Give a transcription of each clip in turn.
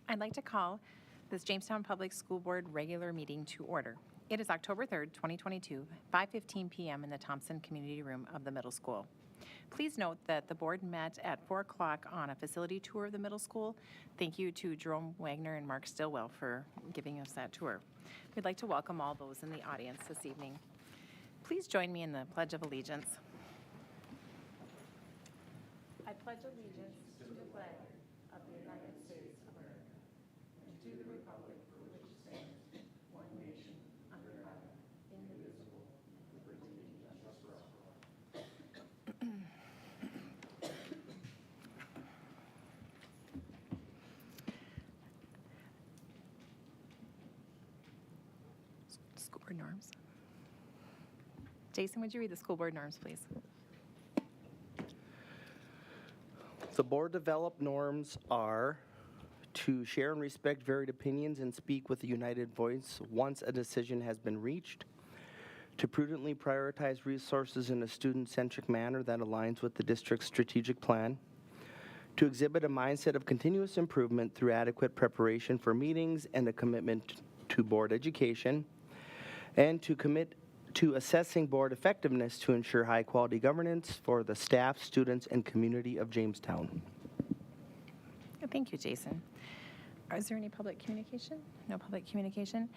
I'd like to call this Jamestown Public School Board regular meeting to order. It is October 3rd, 2022, 5:15 p.m. in the Thompson Community Room of the middle school. Please note that the board met at 4 o'clock on a facility tour of the middle school. Thank you to Jerome Wagner and Mark Stillwell for giving us that tour. We'd like to welcome all those in the audience this evening. Please join me in the Pledge of Allegiance. I pledge allegiance to the flag of the United States of America and to the republic for which it stands, one nation, under God, indivisible, with liberty and justice for all. School board norms. Jason, would you read the school board norms, please? The board developed norms are to share and respect varied opinions and speak with a united voice once a decision has been reached, to prudently prioritize resources in a student-centric manner that aligns with the district's strategic plan, to exhibit a mindset of continuous improvement through adequate preparation for meetings and a commitment to board education, and to commit to assessing board effectiveness to ensure high-quality governance for the staff, students, and community of Jamestown. Thank you, Jason. Is there any public communication? No public communication.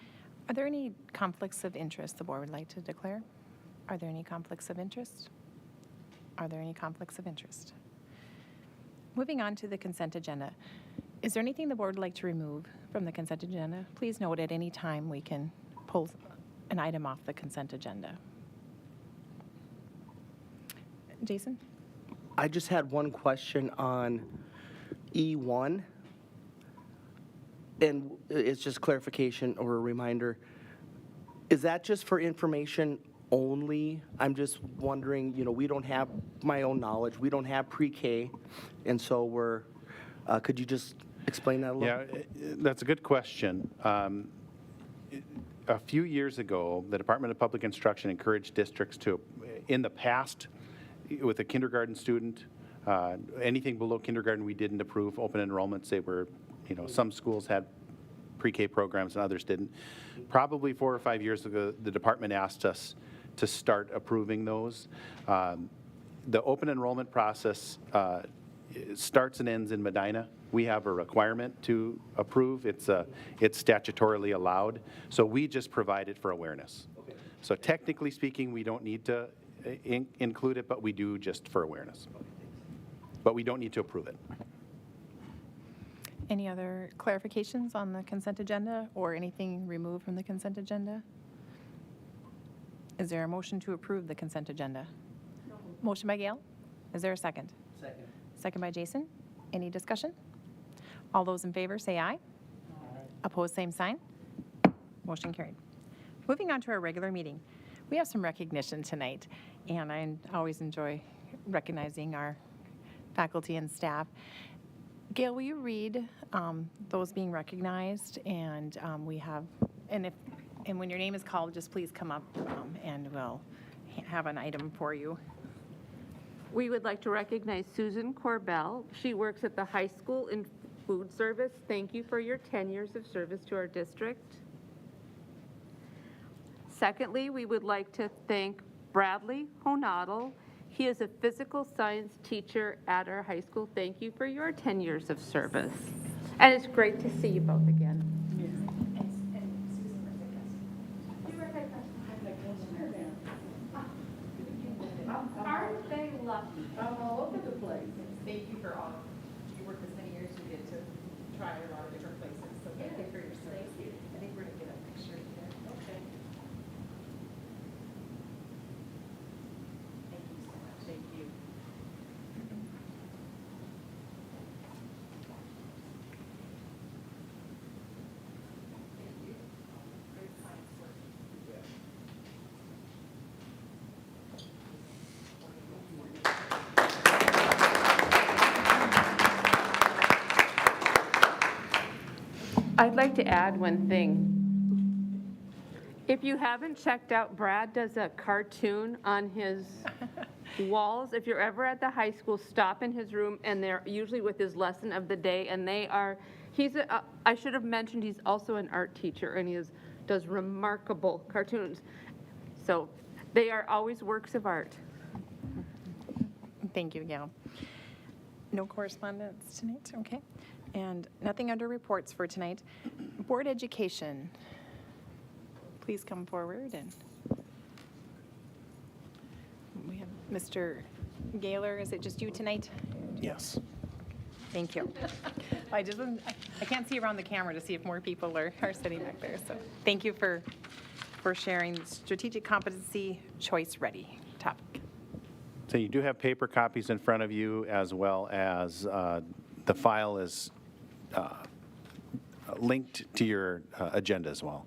Are there any conflicts of interest the board would like to declare? Are there any conflicts of interest? Are there any conflicts of interest? Moving on to the consent agenda. Is there anything the board would like to remove from the consent agenda? Please note at any time we can pull an item off the consent agenda. Jason? I just had one question on E1, and it's just clarification or a reminder. Is that just for information only? I'm just wondering, we don't have my own knowledge. We don't have pre-K, and so could you just explain that a little? Yeah, that's a good question. A few years ago, the Department of Public Instruction encouraged districts to, in the past, with a kindergarten student, anything below kindergarten we didn't approve. Open enrollments, they were, some schools had pre-K programs and others didn't. Probably 4 or 5 years ago, the department asked us to start approving those. The open enrollment process starts and ends in Medina. We have a requirement to approve. It's statutorily allowed. So we just provide it for awareness. Okay. So technically speaking, we don't need to include it, but we do just for awareness. Okay. But we don't need to approve it. Any other clarifications on the consent agenda or anything removed from the consent agenda? Is there a motion to approve the consent agenda? No. Motion by Gail. Is there a second? Second. Second by Jason. Any discussion? All those in favor say aye. Aye. Opposed, same sign. Motion carried. Moving on to our regular meeting. We have some recognition tonight, and I always enjoy recognizing our faculty and staff. Gail, will you read those being recognized? And and when your name is called, just please come up and we'll have an item for you. We would like to recognize Susan Corbell. She works at the high school in food service. Thank you for your 10 years of service to our district. Secondly, we would like to thank Bradley Honadel. He is a physical science teacher at our high school. Thank you for your 10 years of service. And it's great to see you both again. Aren't they lucky? I'm all over the place. Thank you for all. You worked this many years, you get to try a lot of different places. So thank you for your service. Thank you. I think we're going to get a picture here. Okay. Thank you so much. Thank you. Thank you. Great science work. I'd like to add one thing. If you haven't checked out, Brad does a cartoon on his walls. If you're ever at the high school, stop in his room, and they're usually with his lesson of the day, and they are I should have mentioned, he's also an art teacher, and does remarkable cartoons. So they are always works of art. Thank you, Gail. No correspondence tonight, okay. And nothing under reports for tonight. Board education. Please come forward and we have Mr. Gaylor. Is it just you tonight? Yes. Thank you. I can't see around the camera to see if more people are sitting back there. So thank you for sharing the strategic competency choice ready topic. So you do have paper copies in front of you, as well as the file is linked to your agenda as well.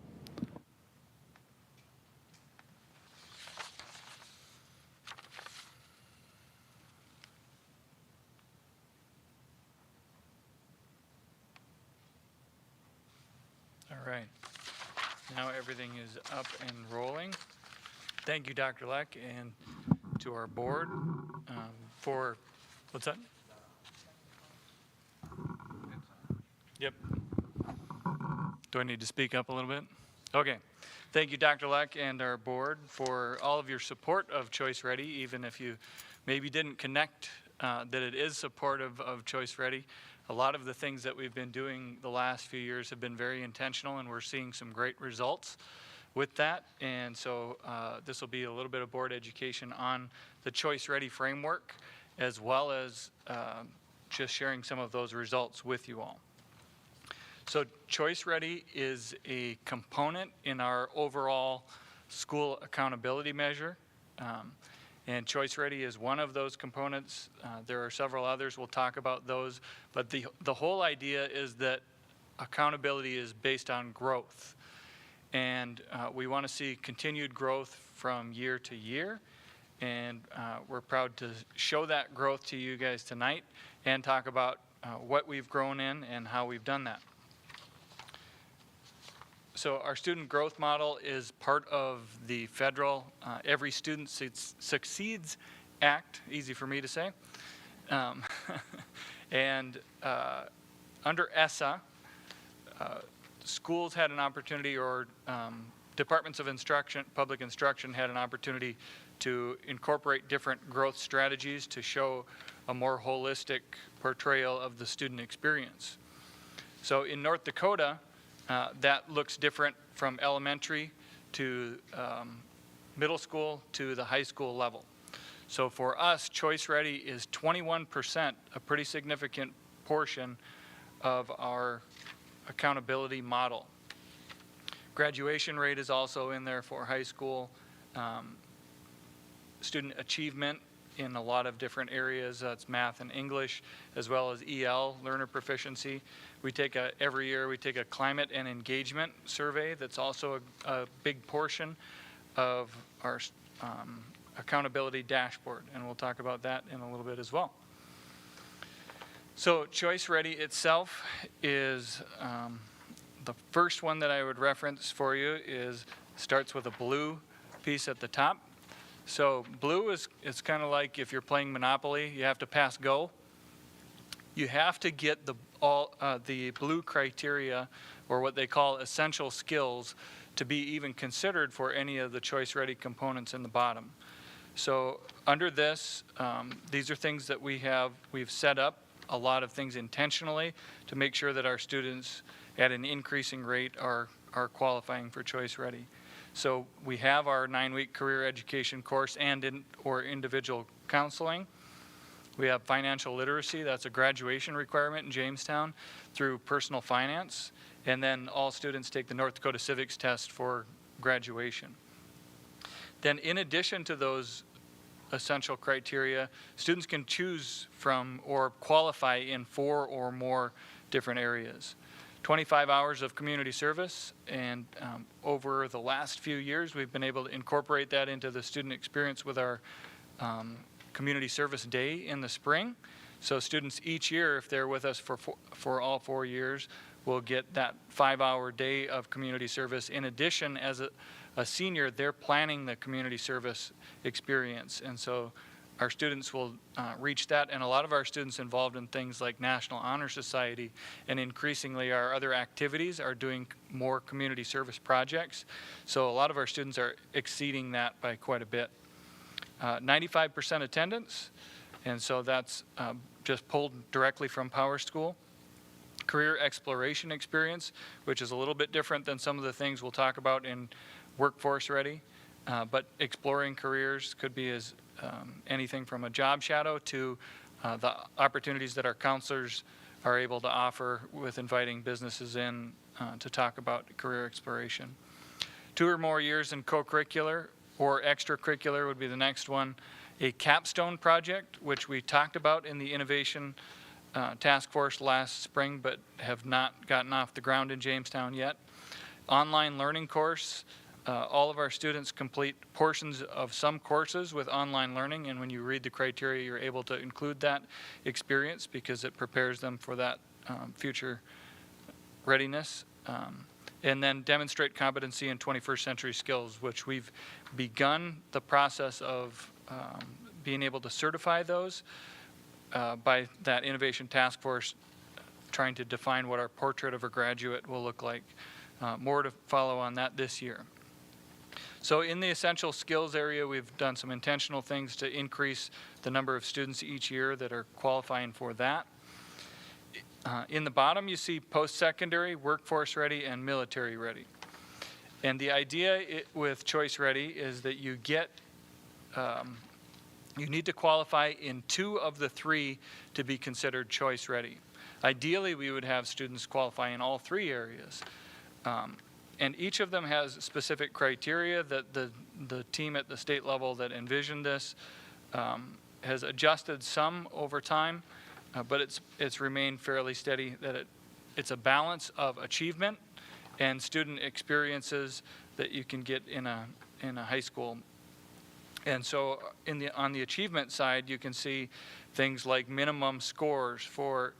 All right. Now everything is up and rolling. Thank you, Dr. Leck, and to our board for, what's that? Yep. Do I need to speak up a little bit? Okay. Thank you, Dr. Leck, and our board for all of your support of Choice Ready, even if you maybe didn't connect that it is supportive of Choice Ready. A lot of the things that we've been doing the last few years have been very intentional, and we're seeing some great results with that. And so this will be a little bit of board education on the Choice Ready framework, as well as just sharing some of those results with you all. So Choice Ready is a component in our overall school accountability measure. And Choice Ready is one of those components. There are several others. We'll talk about those. But the whole idea is that accountability is based on growth. And we want to see continued growth from year to year. And we're proud to show that growth to you guys tonight and talk about what we've grown in and how we've done that. So our student growth model is part of the federal Every Student Succeeds Act, easy for me to say. And under ESSA, schools had an opportunity, or departments of instruction, public instruction had an opportunity to incorporate different growth strategies to show a more holistic portrayal of the student experience. So in North Dakota, that looks different from elementary to middle school to the high school level. So for us, Choice Ready is 21%, a pretty significant portion of our accountability model. Graduation rate is also in there for high school. Student achievement in a lot of different areas, that's math and English, as well as EL, learner proficiency. We take every year we take a climate and engagement survey that's also a big portion of our accountability dashboard, and we'll talk about that in a little bit as well. So Choice Ready itself is the first one that I would reference for you starts with a blue piece at the top. So blue is kind of like if you're playing Monopoly, you have to pass go. You have to get the blue criteria, or what they call essential skills, to be even considered for any of the Choice Ready components in the bottom. So under this, these are things that we've set up a lot of things intentionally to make sure that our students at an increasing rate are qualifying for Choice Ready. So we have our 9-week career education course or individual counseling. We have financial literacy, that's a graduation requirement in Jamestown through personal finance. And then all students take the North Dakota Civics test for graduation. Then in addition to those essential criteria, students can choose from or qualify in 4 or more different areas. 25 hours of community service, and over the last few years we've been able to incorporate that into the student experience with our community service day in the spring. So students each year, if they're with us for all 4 years, will get that 5-hour day of community service. In addition, as a senior, they're planning the community service experience, and so our students will reach that, and a lot of our students involved in things like National Honor Society and increasingly our other activities are doing more community service projects. So a lot of our students are exceeding that by quite a bit. 95% attendance, and so that's just pulled directly from Power School. Career exploration experience, which is a little bit different than some of the things we'll talk about in Workforce Ready, but exploring careers could be as anything from a job shadow to the opportunities that our counselors are able to offer with inviting businesses in to talk about career exploration. 2 or more years in co-curricular or extracurricular would be the next one. A capstone project, which we talked about in the innovation task force last spring, but have not gotten off the ground in Jamestown yet. Online learning course. All of our students complete portions of some courses with online learning, and when you read the criteria, you're able to include that experience because it prepares them for that future readiness. And then demonstrate competency in 21st century skills, which we've begun the process of being able to certify those by that innovation task force, trying to define what our portrait of a graduate will look like. More to follow on that this year. So in the essential skills area, we've done some intentional things to increase the number of students each year that are qualifying for that. In the bottom, you see post-secondary, workforce ready, and military ready. And the idea with Choice Ready is that you get, you need to qualify in 2 of the 3 to be considered Choice Ready. Ideally, we would have students qualify in all 3 areas. And each of them has specific criteria that the team at the state level that envisioned this has adjusted some over time. But it's remained fairly steady, that it's a balance of achievement and student experiences that you can get in a high school. And so on the achievement side, you can see things like minimum scores for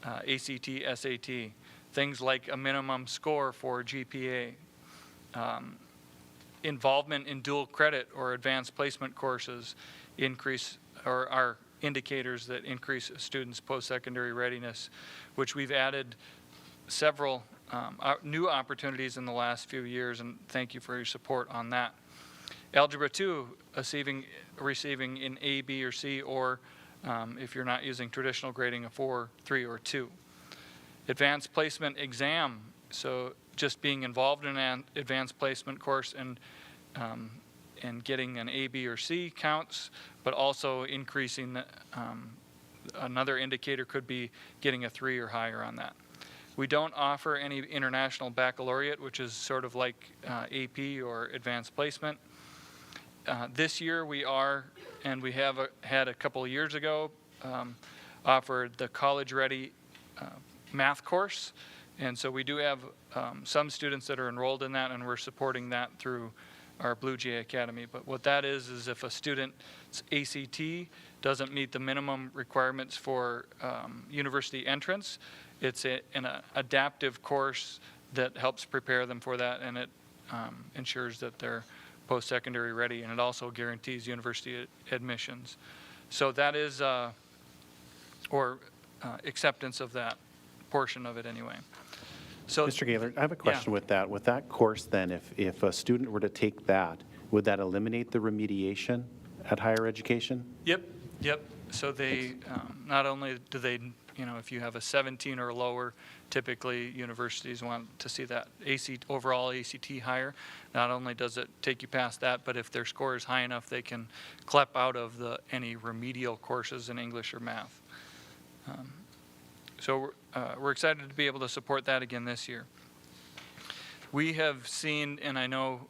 ACT, SAT, things like a minimum score for GPA, involvement in dual credit or advanced placement courses increase or are indicators that increase students' post-secondary readiness, which we've added several new opportunities in the last few years, and thank you for your support on that. Algebra 2, receiving in A, B, or C, or if you're not using traditional grading, a 4, 3, or 2. Advanced placement exam, so just being involved in an advanced placement course and getting an A, B, or C counts, but also increasing another indicator could be getting a 3 or higher on that. We don't offer any international baccalaureate, which is sort of like AP or advanced placement. This year we are, and we have had a couple of years ago, offered the College Ready math course. And so we do have some students that are enrolled in that, and we're supporting that through our Blue Jay Academy. But what that is if a student's ACT doesn't meet the minimum requirements for university entrance, it's an adaptive course that helps prepare them for that, and it ensures that they're post-secondary ready, and it also guarantees university admissions. So that is, acceptance of that portion of it anyway. So, Mr. Gaylor, I have a question with that. With that course then, if a student were to take that, would that eliminate the remediation at higher education? Yep. So they, not only do they, if you have a 17 or lower, typically universities want to see that overall ACT higher. Not only does it take you past that, but if their score is high enough, they can CLEP out of any remedial courses in English or math. So we're excited to be able to support that again this year. We have seen, and I know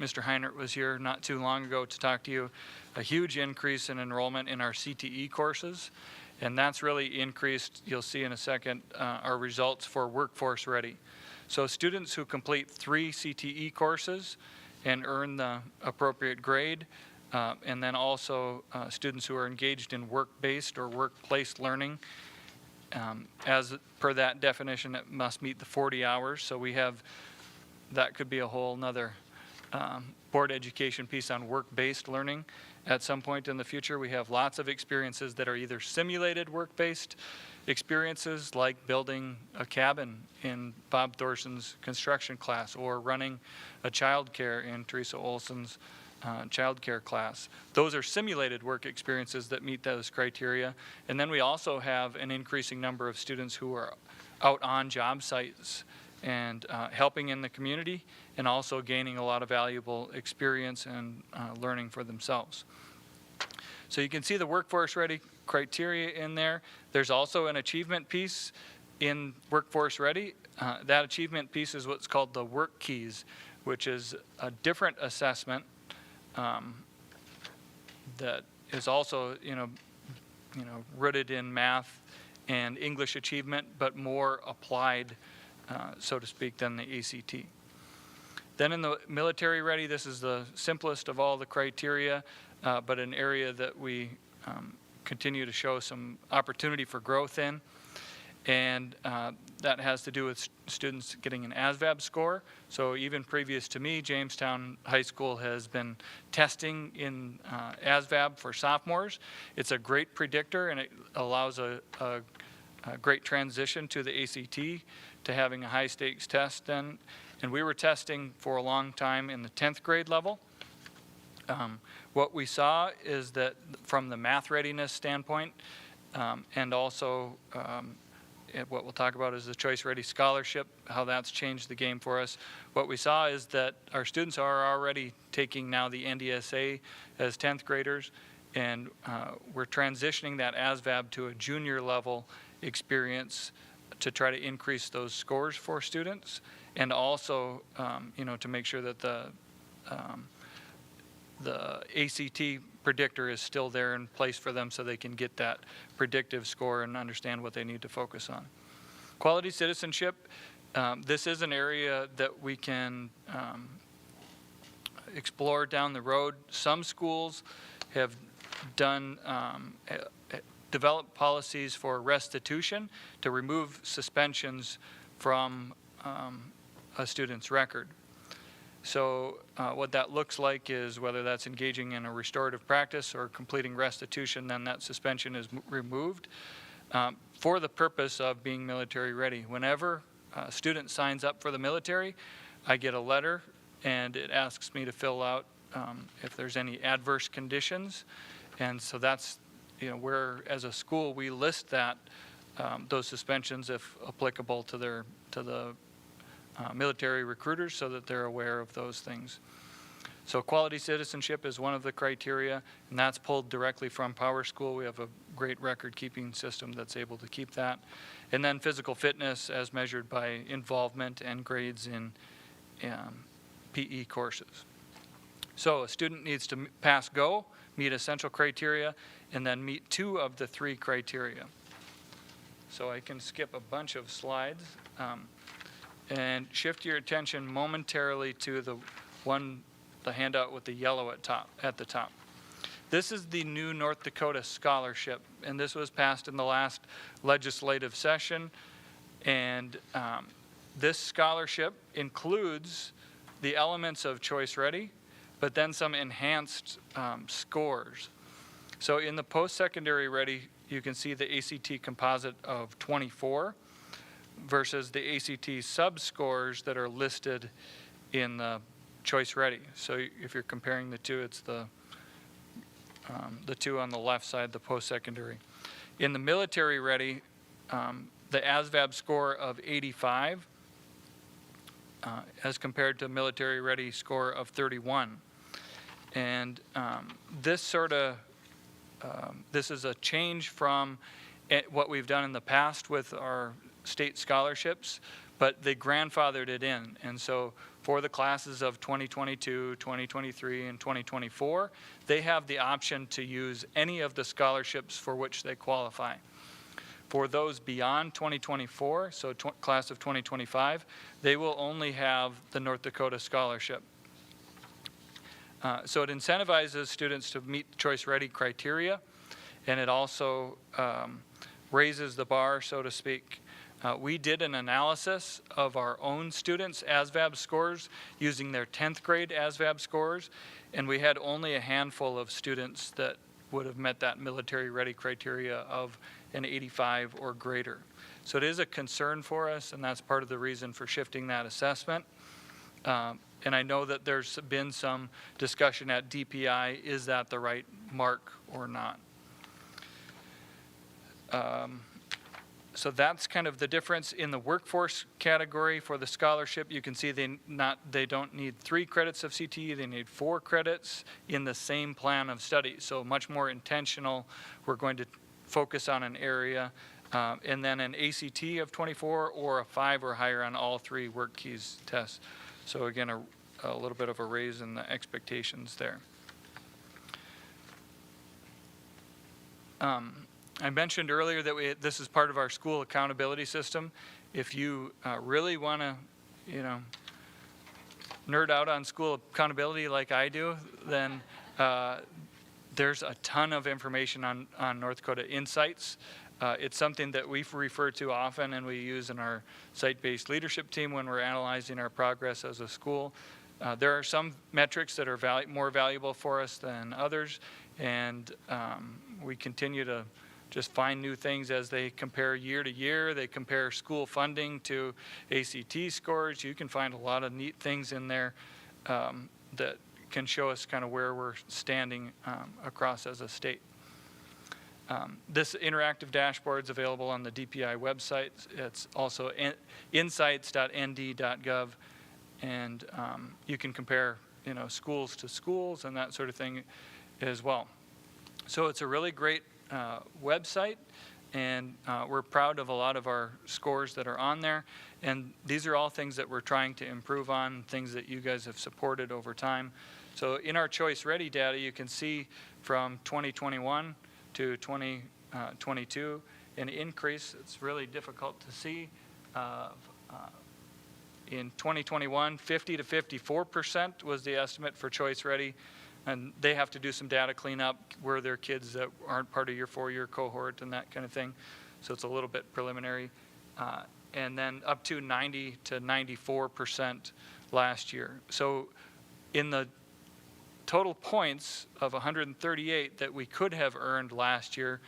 Mr. Heinert was here not too long ago to talk to you, a huge increase in enrollment in our CTE courses, and that's really increased, you'll see in a second, our results for Workforce Ready. So students who complete 3 CTE courses and earn the appropriate grade, and then also students who are engaged in work-based or workplace learning, as per that definition, it must meet the 40 hours. So we have, that could be a whole nother board education piece on work-based learning at some point in the future. We have lots of experiences that are either simulated work-based experiences, like building a cabin in Bob Thorson's construction class, or running a childcare in Teresa Olson's childcare class. Those are simulated work experiences that meet those criteria. And then we also have an increasing number of students who are out on job sites and helping in the community, and also gaining a lot of valuable experience and learning for themselves. So you can see the workforce ready criteria in there. There's also an achievement piece in workforce ready. That achievement piece is what's called the work keys, which is a different assessment that is also rooted in math and English achievement, but more applied, so to speak, than the ACT. Then in the military ready, this is the simplest of all the criteria, but an area that we continue to show some opportunity for growth in. And that has to do with students getting an ASVAB score. So even previous to me, Jamestown High School has been testing in ASVAB for sophomores. It's a great predictor, and it allows a great transition to the ACT, to having a high stakes test then. And we were testing for a long time in the 10th grade level. What we saw is that from the math readiness standpoint, and also what we'll talk about is the Choice Ready Scholarship, how that's changed the game for us. What we saw is that our students are already taking now the NDSA as 10th graders, and we're transitioning that ASVAB to a junior level experience to try to increase those scores for students, and also to make sure that the ACT predictor is still there in place for them, so they can get that predictive score and understand what they need to focus on. Quality citizenship, this is an area that we can explore down the road. Some schools have done developed policies for restitution to remove suspensions from a student's record. So what that looks like is whether that's engaging in a restorative practice or completing restitution, then that suspension is removed for the purpose of being military ready. Whenever a student signs up for the military, I get a letter, and it asks me to fill out if there's any adverse conditions. And so that's where, as a school, we list that those suspensions, if applicable, to the military recruiters, so that they're aware of those things. So quality citizenship is one of the criteria, and that's pulled directly from Power School. We have a great record-keeping system that's able to keep that. And then physical fitness as measured by involvement and grades in PE courses. So a student needs to pass GO, meet essential criteria, and then meet 2 of the 3 criteria. So I can skip a bunch of slides. And shift your attention momentarily to the handout with the yellow at the top. This is the new North Dakota Scholarship, and this was passed in the last legislative session. And this scholarship includes the elements of Choice Ready, but then some enhanced scores. So in the post-secondary ready, you can see the ACT composite of 24. Versus the ACT sub-scores that are listed in the Choice Ready. So if you're comparing the two, it's the 2 on the left side, the post-secondary. In the military ready, the ASVAB score of 85 as compared to military ready score of 31. And this is a change from what we've done in the past with our state scholarships, but they grandfathered it in. And so for the classes of 2022, 2023, and 2024, they have the option to use any of the scholarships for which they qualify. For those beyond 2024, so class of 2025, they will only have the North Dakota Scholarship. So it incentivizes students to meet Choice Ready criteria, and it also raises the bar, so to speak, We did an analysis of our own students' ASVAB scores using their 10th grade ASVAB scores, and we had only a handful of students that would have met that military ready criteria of an 85 or greater. So it is a concern for us, and that's part of the reason for shifting that assessment. And I know that there's been some discussion at DPI, is that the right mark or not? So that's kind of the difference in the workforce category for the scholarship. You can see they don't need 3 credits of CTE, they need 4 credits in the same plan of study. So much more intentional. We're going to focus on an area, and then an ACT of 24 or a 5 or higher on all 3 work keys tests. So again, a little bit of a raise in the expectations there. I mentioned earlier that this is part of our school accountability system. If you really want to, nerd out on school accountability like I do, then there's a ton of information on North Dakota Insights. It's something that we refer to often and we use in our site-based leadership team when we're analyzing our progress as a school. There are some metrics that are more valuable for us than others, and we continue to just find new things as they compare year to year. They compare school funding to ACT scores. You can find a lot of neat things in there that can show us kind of where we're standing across as a state. This interactive dashboard is available on the DPI website. It's also insights.nd.gov, and you can compare schools to schools and that sort of thing as well. So it's a really great website, and we're proud of a lot of our scores that are on there, and these are all things that we're trying to improve on, things that you guys have supported over time. So in our Choice Ready data, you can see from 2021 to 2022 an increase. It's really difficult to see. In 2021, 50 to 54% was the estimate for Choice Ready. And they have to do some data cleanup where there are kids that aren't part of your 4-year cohort and that kind of thing. So it's a little bit preliminary. And then up to 90 to 94% last year. So in the total points of 138 that we could have earned last year,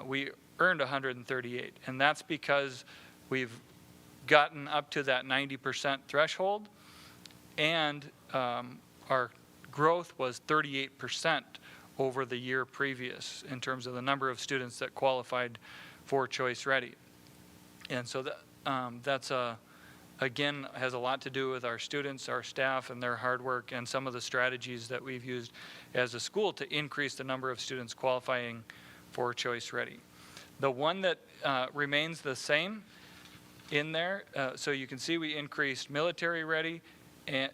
we earned 138. And that's because we've gotten up to that 90% threshold, and our growth was 38% over the year previous in terms of the number of students that qualified for Choice Ready. And so that's again, has a lot to do with our students, our staff, and their hard work, and some of the strategies that we've used as a school to increase the number of students qualifying for Choice Ready. The one that remains the same in there, so you can see we increased military ready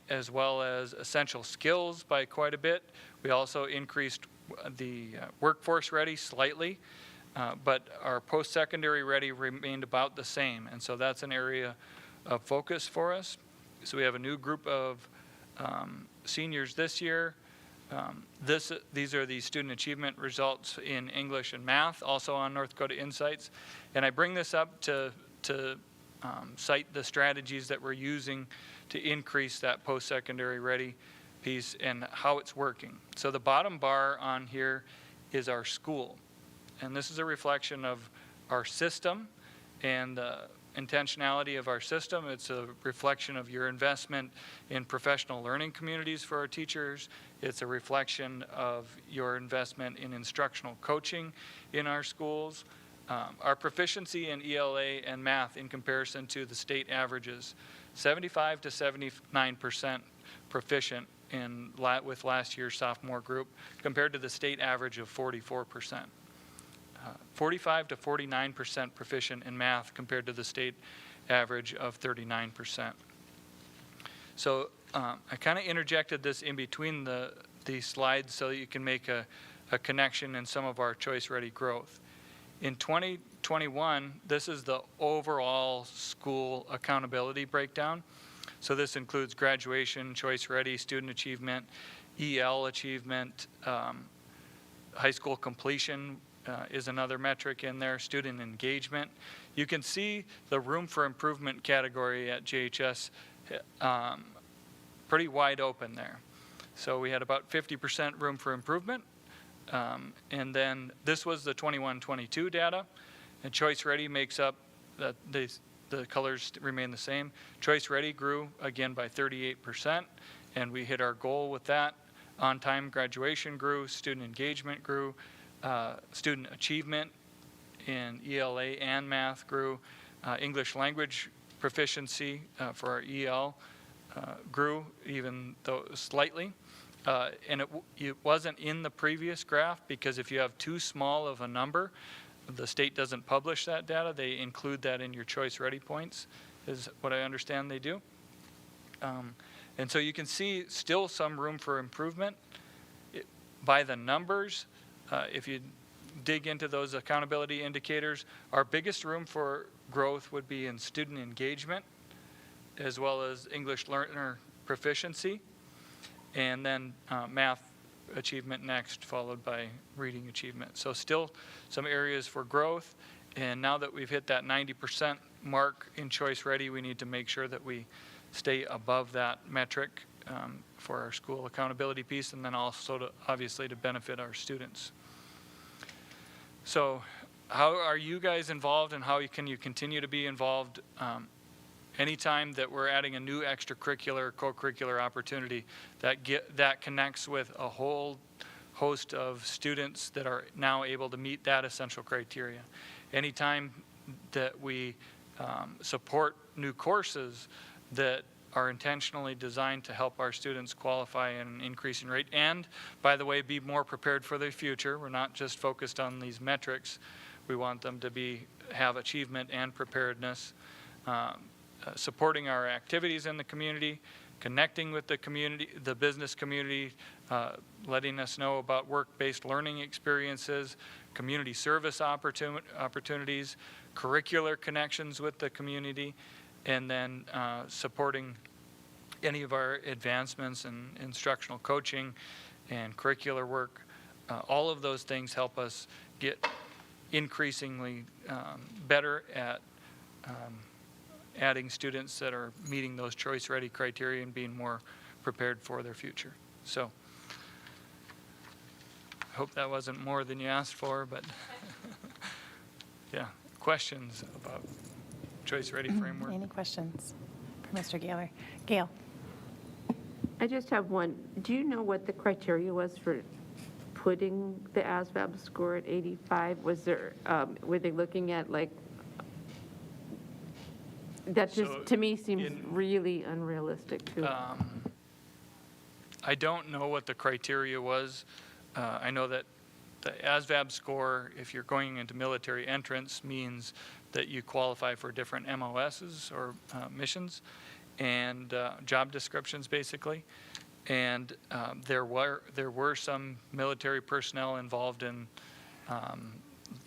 as well as essential skills by quite a bit. We also increased the workforce ready slightly, but our post-secondary ready remained about the same, and so that's an area of focus for us. So we have a new group of seniors this year. These are the student achievement results in English and math, also on North Dakota Insights. And I bring this up to cite the strategies that we're using to increase that post-secondary ready piece and how it's working. So the bottom bar on here is our school. And this is a reflection of our system and the intentionality of our system. It's a reflection of your investment in professional learning communities for our teachers. It's a reflection of your investment in instructional coaching in our schools. Our proficiency in ELA and math in comparison to the state averages, 75 to 79% proficient with last year's sophomore group compared to the state average of 44%. 45 to 49% proficient in math compared to the state average of 39%. So I kind of interjected this in between these slides so that you can make a connection in some of our Choice Ready growth. In 2021, this is the overall school accountability breakdown. So this includes graduation, Choice Ready, student achievement, EL achievement, high school completion, is another metric in there, student engagement. You can see the room for improvement category at JHS pretty wide open there. So we had about 50% room for improvement. And then this was the 21-22 data. And Choice Ready makes up, that the colors remain the same. Choice Ready grew again by 38%, and we hit our goal with that. On-time graduation grew, student engagement grew, student achievement in ELA and math grew, English language proficiency for our EL grew, even though slightly. And it wasn't in the previous graph, because if you have too small of a number, the state doesn't publish that data. They include that in your Choice Ready points, is what I understand they do. And so you can see still some room for improvement. By the numbers, if you dig into those accountability indicators, our biggest room for growth would be in student engagement, as well as English learner proficiency, and then math achievement next, followed by reading achievement. So still some areas for growth, and now that we've hit that 90% mark in Choice Ready, we need to make sure that we stay above that metric for our school accountability piece, and then also to, obviously, to benefit our students. So how are you guys involved, and how can you continue to be involved? Anytime that we're adding a new extracurricular, co-curricular opportunity that connects with a whole host of students that are now able to meet that essential criteria. Anytime that we support new courses that are intentionally designed to help our students qualify at an increasing rate, and, by the way, be more prepared for their future. We're not just focused on these metrics. We want them to have achievement and preparedness. Supporting our activities in the community, connecting with the community, the business community, letting us know about work-based learning experiences, community service opportunities, curricular connections with the community, and then supporting any of our advancements in instructional coaching and curricular work. All of those things help us get increasingly better at adding students that are meeting those Choice Ready criteria and being more prepared for their future. So I hope that wasn't more than you asked for, but yeah, questions about Choice Ready framework? Any questions for Mr. Gaylor? Gail? I just have one. Do you know what the criteria was for putting the ASVAB score at 85? Was there, were they looking at like, that just, So to me, seems really unrealistic too. I don't know what the criteria was. I know that the ASVAB score, if you're going into military entrance, means that you qualify for different MOSs or missions and job descriptions, basically. And there were some military personnel involved in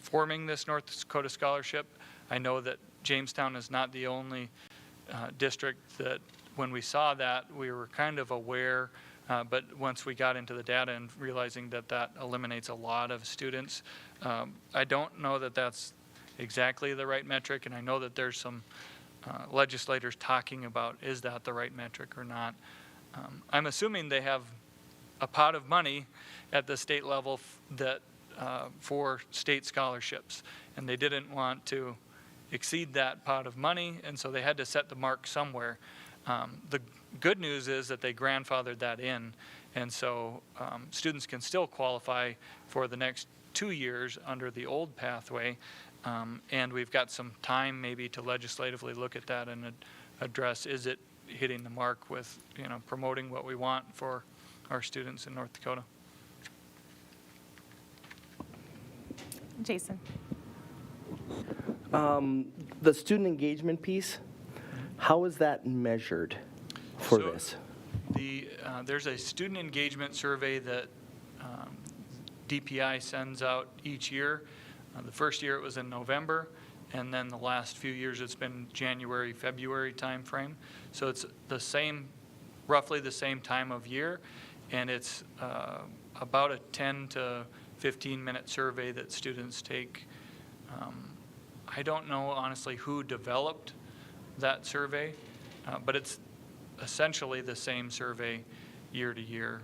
forming this North Dakota scholarship. I know that Jamestown is not the only district that, when we saw that, we were kind of aware, but once we got into the data and realizing that that eliminates a lot of students, I don't know that that's exactly the right metric, and I know that there's some legislators talking about, is that the right metric or not. I'm assuming they have a pot of money at the state level that for state scholarships, and they didn't want to exceed that pot of money, and so they had to set the mark somewhere. The good news is that they grandfathered that in, and so students can still qualify for the next 2 years under the old pathway, and we've got some time maybe to legislatively look at that and address, is it hitting the mark with, promoting what we want for our students in North Dakota. Jason? The student engagement piece, how is that measured for So this? There's a student engagement survey that DPI sends out each year. The first year it was in November, and then the last few years it's been January, February timeframe. So it's roughly the same time of year, and it's about a 10 to 15-minute survey that students take. I don't know honestly who developed that survey, but it's essentially the same survey year to year.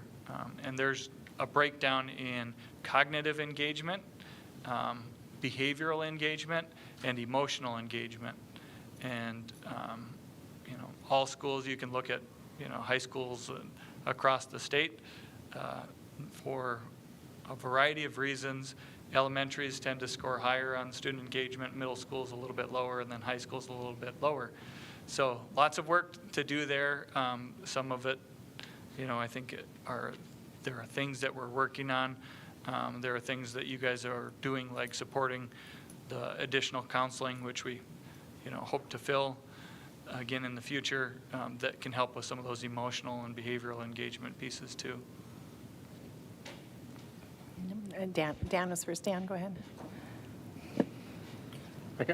And there's a breakdown in cognitive engagement, behavioral engagement, and emotional engagement. And all schools, you can look at high schools across the state for a variety of reasons. Elementaries tend to score higher on student engagement, middle schools a little bit lower, and then high schools a little bit lower. So lots of work to do there. Some of it, I think there are things that we're working on. There are things that you guys are doing, like supporting the additional counseling, which we hope to fill again in the future, that can help with some of those emotional and behavioral engagement pieces too. Dan was first. Dan, go ahead.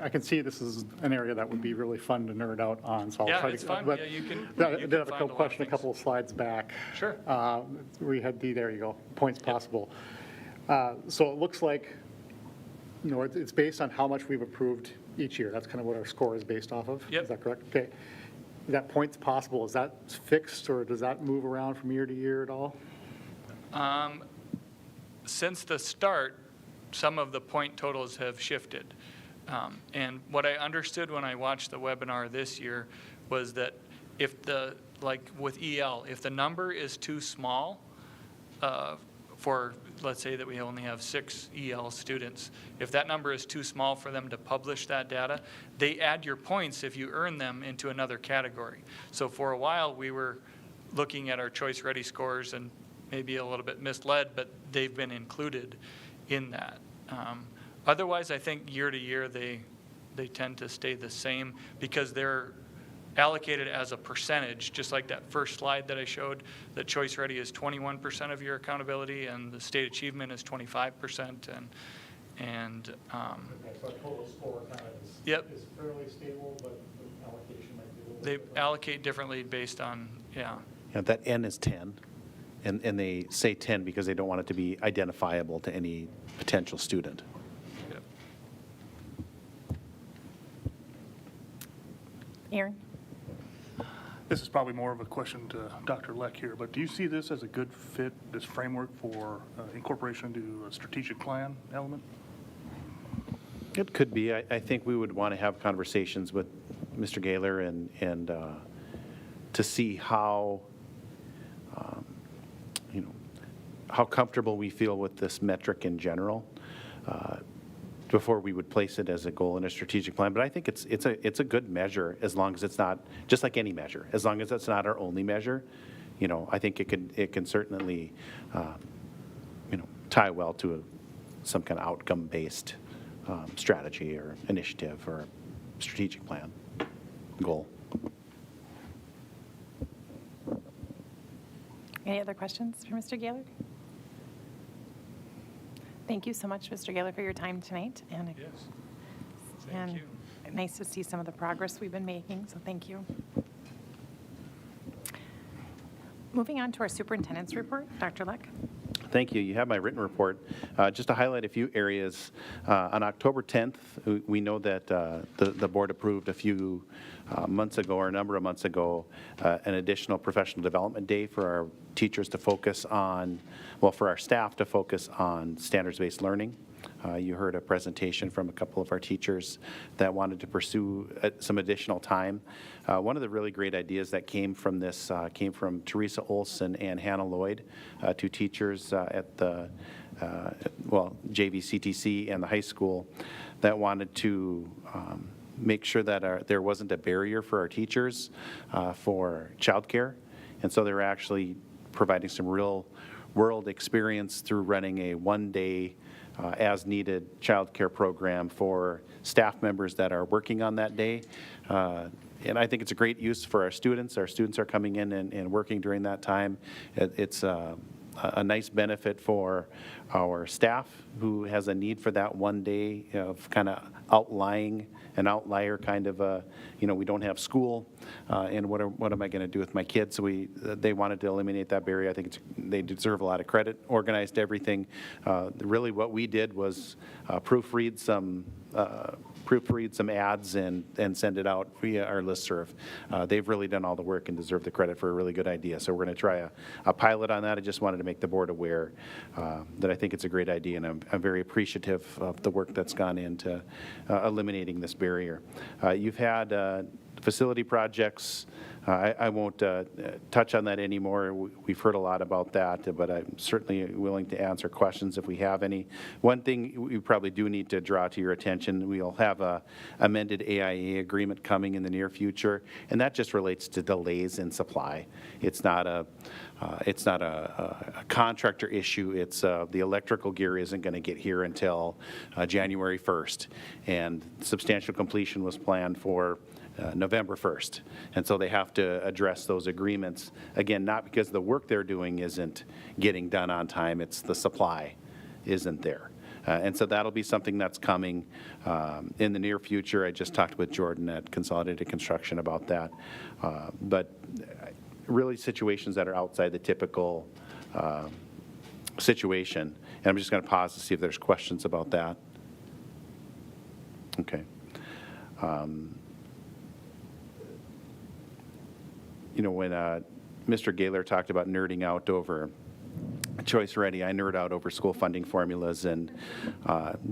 I can see this is an area that would be really fun to nerd out on, so I'll Yeah, try it's to. fun. But Yeah, you can I did have find a a lot of question a things. couple of slides back. Sure. We had there you go, points possible. So it looks like, it's based on how much we've approved each year. That's kind of what our score is based off of. Yep. Is that correct? Okay. That points possible, is that fixed, or does that move around from year to year at all? Since the start, some of the point totals have shifted. And what I understood when I watched the webinar this year was that if like with EL, if the number is too small for, let's say that we only have 6 EL students, if that number is too small for them to publish that data, they add your points if you earn them into another category. So for a while, we were looking at our Choice Ready scores and maybe a little bit misled, but they've been included in that. Otherwise, I think year to year, they tend to stay the same because they're allocated as a percentage, just like that first slide that I showed, that Choice Ready is 21% of your accountability and the state achievement is 25%. And Okay, so total score kind of Yep. is fairly stable, but the allocation might be a little they bit different. allocate differently based on, Yeah, that N is 10, and they say 10 because they don't want it to be identifiable to any potential student. Yep. Aaron? This is probably more of a question to Dr. Leck here, but do you see this as a good fit, this framework for incorporation into a strategic plan element? It could be. I think we would want to have conversations with Mr. Gaylor and to see how, how comfortable we feel with this metric in general before we would place it as a goal in a strategic plan. But I think it's a good measure as long as it's not, just like any measure, as long as it's not our only measure. I think it can certainly tie well to some kind of outcome-based strategy or initiative or strategic plan goal. Any other questions for Mr. Gaylor? Thank you so much, Mr. Gaylor, for your time tonight. And Yes. and Thank you. nice to see some of the progress we've been making, so thank you. Moving on to our superintendent's report, Dr. Leck. Thank you. You have my written report. Just to highlight a few areas, on October 10th, we know that the board approved a few months ago, or a number of months ago, an additional professional development day for our teachers to focus on, well, for our staff to focus on standards-based learning. You heard a presentation from a couple of our teachers that wanted to pursue some additional time. One of the really great ideas that came from this came from Teresa Olson and Hannah Lloyd, two teachers at the JVCTC and the high school, that wanted to make sure that there wasn't a barrier for our teachers for childcare. And so they were actually providing some real world experience through running a one-day as-needed childcare program for staff members that are working on that day. And I think it's a great use for our students. Our students are coming in and working during that time. It's a nice benefit for our staff who has a need for that one day of kind of an outlier kind of we don't have school, and what am I going to do with my kids? So they wanted to eliminate that barrier. I think they deserve a lot of credit, organized everything. Really what we did was proofread some ads and send it out via our listserv. They've really done all the work and deserve the credit for a really good idea. So we're going to try a pilot on that. I just wanted to make the board aware that I think it's a great idea, and I'm very appreciative of the work that's gone into eliminating this barrier. You've had facility projects. I won't touch on that anymore. We've heard a lot about that, but I'm certainly willing to answer questions if we have any. One thing we probably do need to draw to your attention, we'll have a amended AIA agreement coming in the near future, and that just relates to delays in supply. It's not a contractor issue. It's the electrical gear isn't going to get here until January 1st, and substantial completion was planned for November 1st. And so they have to address those agreements. Again, not because the work they're doing isn't getting done on time, it's the supply isn't there. And so that'll be something that's coming in the near future. I just talked with Jordan at Consolidated Construction about that. But really situations that are outside the typical situation. And I'm just going to pause to see if there's questions about that. Okay. When Mr. Gaylor talked about nerding out over Choice Ready, I nerd out over school funding formulas and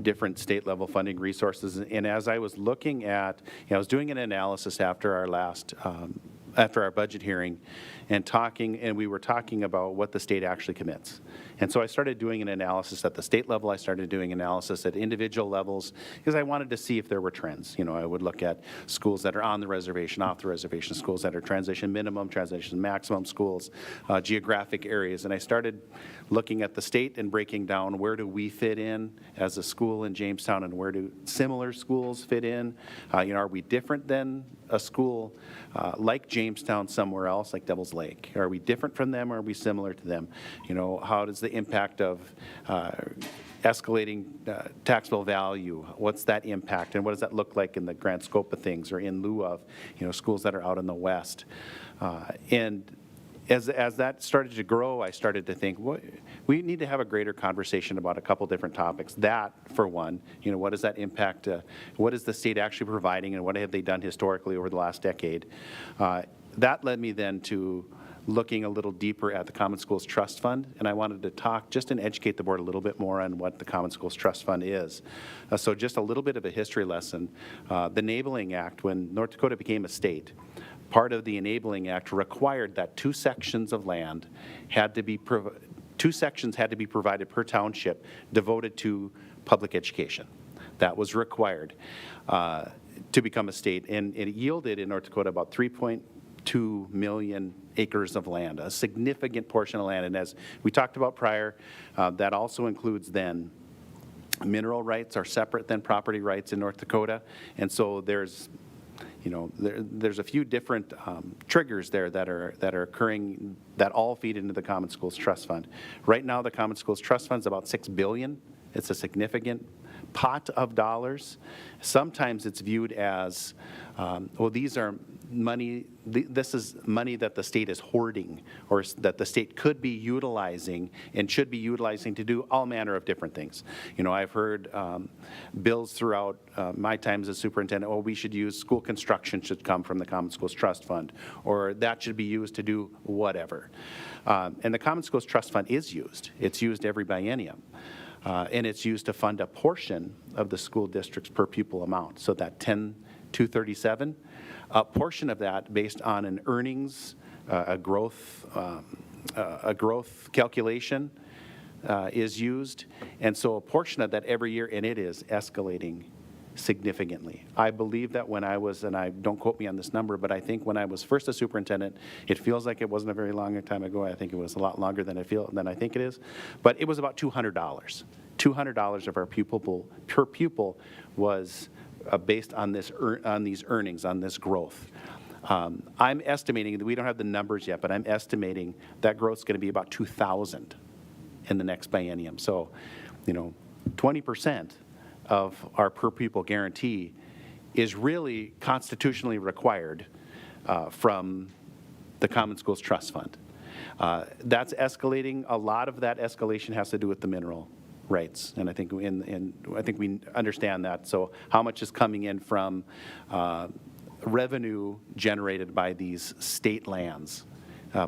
different state level funding resources. And as I was looking at, I was doing an analysis after our budget hearing and we were talking about what the state actually commits. And so I started doing an analysis at the state level. I started doing analysis at individual levels because I wanted to see if there were trends. I would look at schools that are on the reservation, off the reservation, schools that are transition minimum, transition maximum schools, geographic areas. And I started looking at the state and breaking down where do we fit in as a school in Jamestown and where do similar schools fit in. Are we different than a school like Jamestown somewhere else, like Devil's Lake? Are we different from them or are we similar to them? How does the impact of escalating taxable value, what's that impact and what does that look like in the grand scope of things or in lieu of schools that are out in the West? And as that started to grow, I started to think, we need to have a greater conversation about a couple different topics. That, for one, what does that impact? What is the state actually providing, and what have they done historically over the last decade? That led me then to looking a little deeper at the Common Schools Trust Fund, and I wanted to talk just and educate the board a little bit more on what the Common Schools Trust Fund is. So just a little bit of a history lesson. The Enabling Act, when North Dakota became a state, part of the Enabling Act required that two sections had to be provided per township devoted to public education. That was required to become a state, and it yielded in North Dakota about 3.2 million acres of land, a significant portion of land. And as we talked about prior, that also includes then mineral rights are separate than property rights in North Dakota, and so there's a few different triggers there that are occurring that all feed into the Common Schools Trust Fund. Right now, the Common Schools Trust Fund is about $6 billion. It's a significant pot of dollars. Sometimes it's viewed as, these are money, this is money that the state is hoarding or that the state could be utilizing and should be utilizing to do all manner of different things. I've heard bills throughout my time as a superintendent, we should use school construction should come from the Common Schools Trust Fund, or that should be used to do whatever. And the Common Schools Trust Fund is used. It's used every biennium. And it's used to fund a portion of the school district's per pupil amount. So that 10,237, a portion of that based on an earnings, a growth calculation is used. And so a portion of that every year, and it is escalating significantly. I believe that when I was, and don't quote me on this number, but I think when I was first a superintendent, it feels like it wasn't a very long time ago. I think it was a lot longer than I think it is. But it was about $200. $200 of our per pupil was based on these earnings, on this growth. I'm estimating, we don't have the numbers yet, but I'm estimating that growth is going to be about 2,000 in the next biennium. So, 20% of our per pupil guarantee is really constitutionally required from the Common Schools Trust Fund. That's escalating. A lot of that escalation has to do with the mineral rights, and I think I think we understand that. So how much is coming in from revenue generated by these state lands,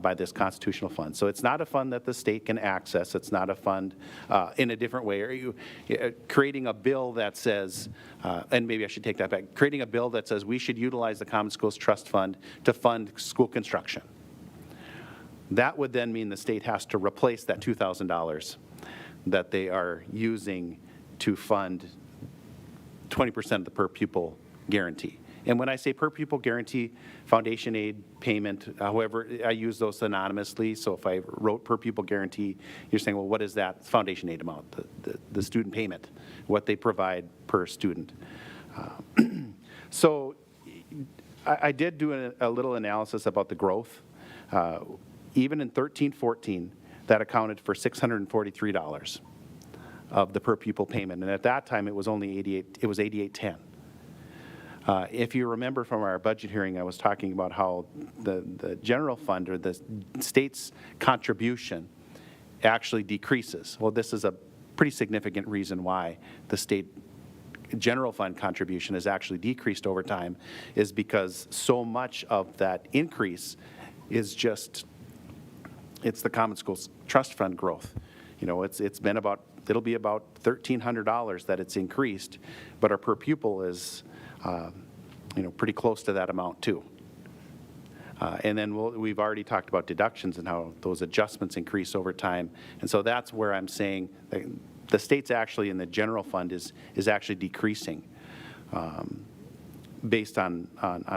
by this constitutional fund? So it's not a fund that the state can access. It's not a fund in a different way. Are you creating a bill that says, and maybe I should take that back, creating a bill that says we should utilize the Common Schools Trust Fund to fund school construction? That would then mean the state has to replace that $2,000 that they are using to fund 20% of the per pupil guarantee. And when I say per pupil guarantee, foundation aid payment, however, I use those synonymously. So if I wrote per pupil guarantee, you're saying, well, what is that foundation aid amount, the student payment, what they provide per student? So I did do a little analysis about the growth. Even in 13-14, that accounted for $643 of the per pupil payment. And at that time, it was only $88.10. If you remember from our budget hearing, I was talking about how the general fund or the state's contribution actually decreases. Well, this is a pretty significant reason why the state general fund contribution has actually decreased over time, is because so much of that increase is just, it's the Common Schools Trust Fund growth. It's been about, it'll be about $1,300 that it's increased, but our per pupil is pretty close to that amount too. And then we've already talked about deductions and how those adjustments increase over time. And so that's where I'm saying that the state's actually in the general fund is actually decreasing based on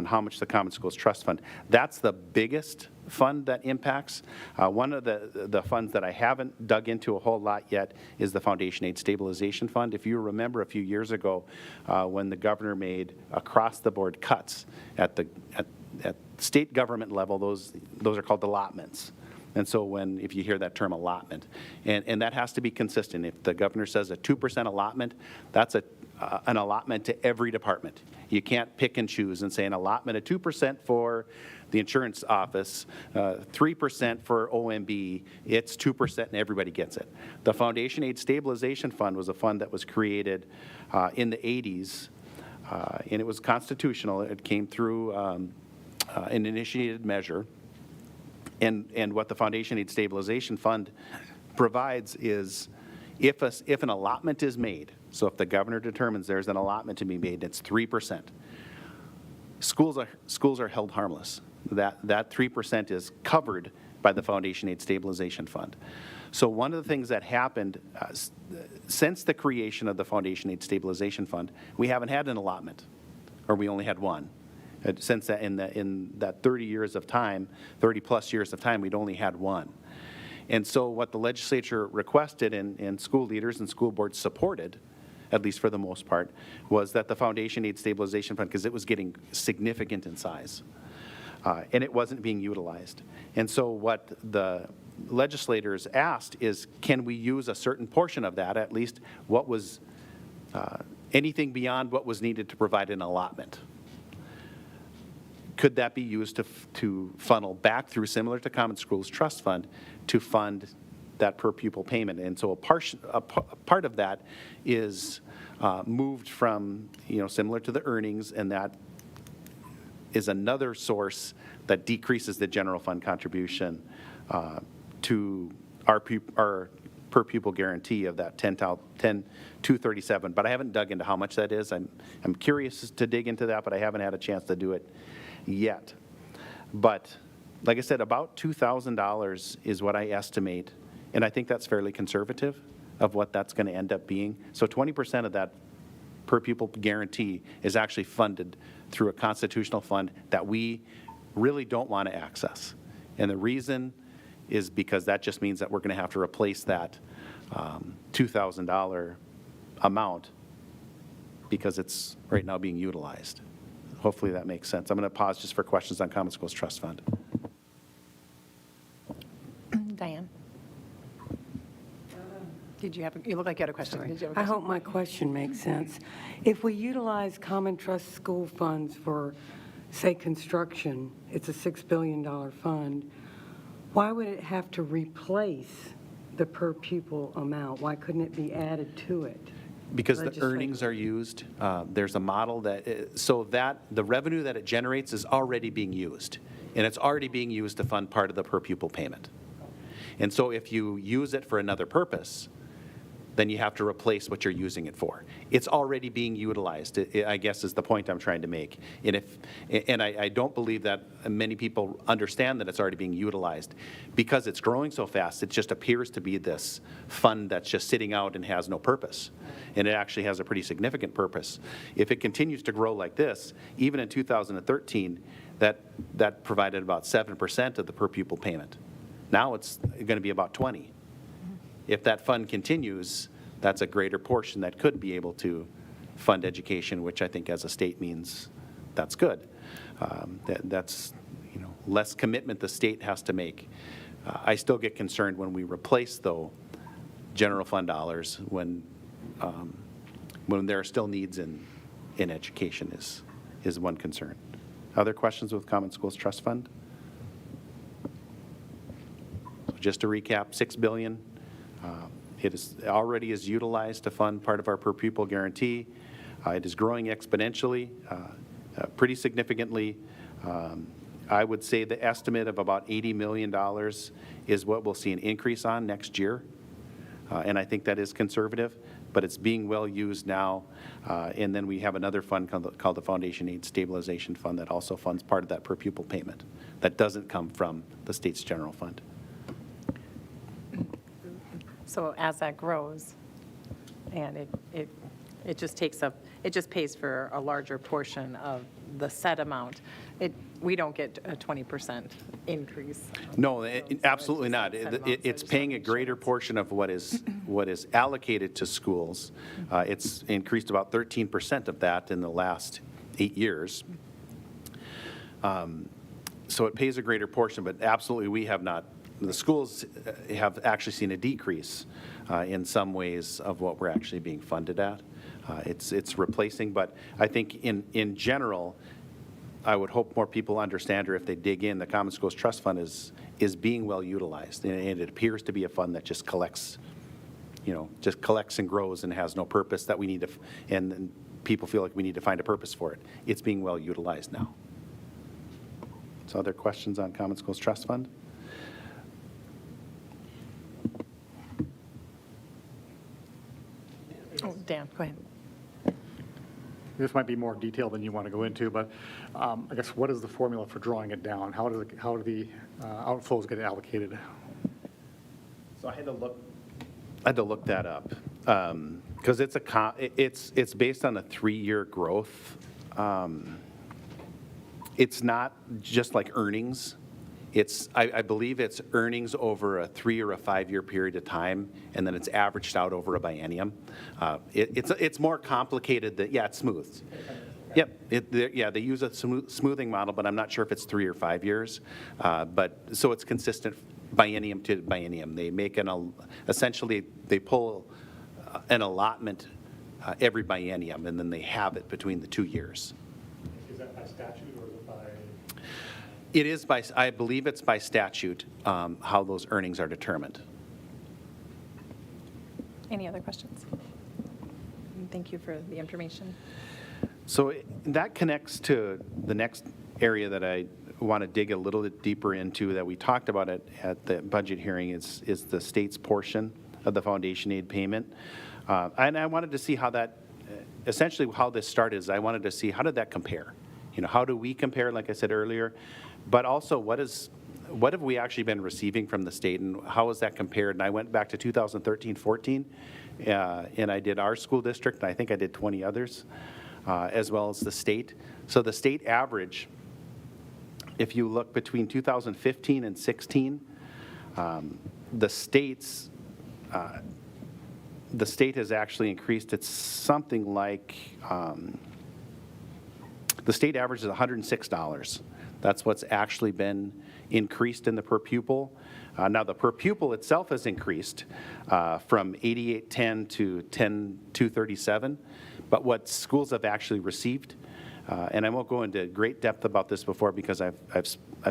how much the Common Schools Trust Fund. That's the biggest fund that impacts. One of the funds that I haven't dug into a whole lot yet is the Foundation Aid Stabilization Fund. If you remember a few years ago when the governor made across-the-board cuts at state government level, those are called allotments. And so if you hear that term allotment, and that has to be consistent. If the governor says a 2% allotment, that's an allotment to every department. You can't pick and choose and say an allotment of 2% for the insurance office, 3% for OMB, it's 2% and everybody gets it. The Foundation Aid Stabilization Fund was a fund that was created in the 80s, and it was constitutional. It came through an initiated measure. And what the Foundation Aid Stabilization Fund provides is if an allotment is made, so if the governor determines there's an allotment to be made, it's 3%. Schools are held harmless. That 3% is covered by the Foundation Aid Stabilization Fund. So one of the things that happened since the creation of the Foundation Aid Stabilization Fund, we haven't had an allotment, or we only had one. Since that in that 30 years of time, 30 plus years of time, we'd only had one. And so what the legislature requested and school leaders and school boards supported, at least for the most part, was that the Foundation Aid Stabilization Fund, because it was getting significant in size, and it wasn't being utilized. And so what the legislators asked is, can we use a certain portion of that, at least what was anything beyond what was needed to provide an allotment? Could that be used to funnel back through, similar to Common Schools Trust Fund, to fund that per pupil payment? And so a part of that is moved from, similar to the earnings, and that is another source that decreases the general fund contribution to our per pupil guarantee of that $10,237. But I haven't dug into how much that is. I'm curious to dig into that, but I haven't had a chance to do it yet. But like I said, about $2,000 is what I estimate, and I think that's fairly conservative of what that's going to end up being. So 20% of that per pupil guarantee is actually funded through a constitutional fund that we really don't want to access. And the reason is because that just means that we're going to have to replace that $2,000 amount because it's right now being utilized. Hopefully that makes sense. I'm going to pause just for questions on Common Schools Trust Fund. Diane? Did you have, you look like you had a question. Did you have a I question? hope my question makes sense. If we utilize Common Trust school funds for, say, construction, it's a $6 billion fund, why would it have to replace the per pupil amount? Why couldn't it be added to it? Because the Legislative. earnings are used, there's a model so that the revenue that it generates is already being used. And it's already being used to fund part of the per pupil payment. And so if you use it for another purpose, then you have to replace what you're using it for. It's already being utilized, I guess is the point I'm trying to make. And I don't believe that many people understand that it's already being utilized. Because it's growing so fast, it just appears to be this fund that's just sitting out and has no purpose. And it actually has a pretty significant purpose. If it continues to grow like this, even in 2013, that provided about 7% of the per pupil payment. Now it's going to be about 20. If that fund continues, that's a greater portion that could be able to fund education, which I think as a state means that's good. That's less commitment the state has to make. I still get concerned when we replace, though, general fund dollars when there are still needs in education is one concern. Other questions with Common Schools Trust Fund? So just to recap, $6 billion. It already is utilized to fund part of our per pupil guarantee. It is growing exponentially, pretty significantly. I would say the estimate of about $80 million is what we'll see an increase on next year. And I think that is conservative, but it's being well used now. And then we have another fund called the Foundation Aid Stabilization Fund that also funds part of that per pupil payment. That doesn't come from the state's general fund. So as that grows, and it just takes up, it just pays for a larger portion of the set amount. We don't get a 20% increase. No, So absolutely it's not. just set amount, so I It's just paying wanna a make sure greater it's- portion of what is allocated to schools. It's increased about 13% of that in the last 8 years. So it pays a greater portion, but absolutely we have not. The schools have actually seen a decrease in some ways of what we're actually being funded at. It's replacing, but I think in general, I would hope more people understand, or if they dig in, the Common Schools Trust Fund is being well utilized, and it appears to be a fund that just collects, and grows and has no purpose that we need to, and people feel like we need to find a purpose for it. It's being well utilized now. So other questions on Common Schools Trust Fund? Oh, Dan, go ahead. This might be more detailed than you want to go into, but I guess what is the formula for drawing it down? How do the outflows get allocated? So I had to look that up because it's based on a 3-year growth. It's not just like earnings. I believe it's earnings over a 3 or a 5-year period of time, and then it's averaged out over a biennium. It's more complicated than, it's smoothed. Yep, they use a smoothing model, but I'm not sure if it's 3 or 5 years. But so it's consistent biennium to biennium. They make essentially they pull an allotment every biennium, and then they have it between the 2 years. Is that by statute or is it by? It is I believe it's by statute how those earnings are determined. Any other questions? Thank you for the information. So that connects to the next area that I want to dig a little bit deeper into that we talked about at the budget hearing is the state's portion of the foundation aid payment. And I wanted to see how that, essentially how this started is I wanted to see how did that compare? How do we compare, like I said earlier, but also what have we actually been receiving from the state and how is that compared? And I went back to 2013-14 and I did our school district, and I think I did 20 others, as well as the state. So the state average, if you look between 2015 and 16, the state has actually increased. It's something like, the state average is $106. That's what's actually been increased in the per pupil. Now, the per pupil itself has increased from 8810 to 10237, but what schools have actually received, and I won't go into great depth about this before because I've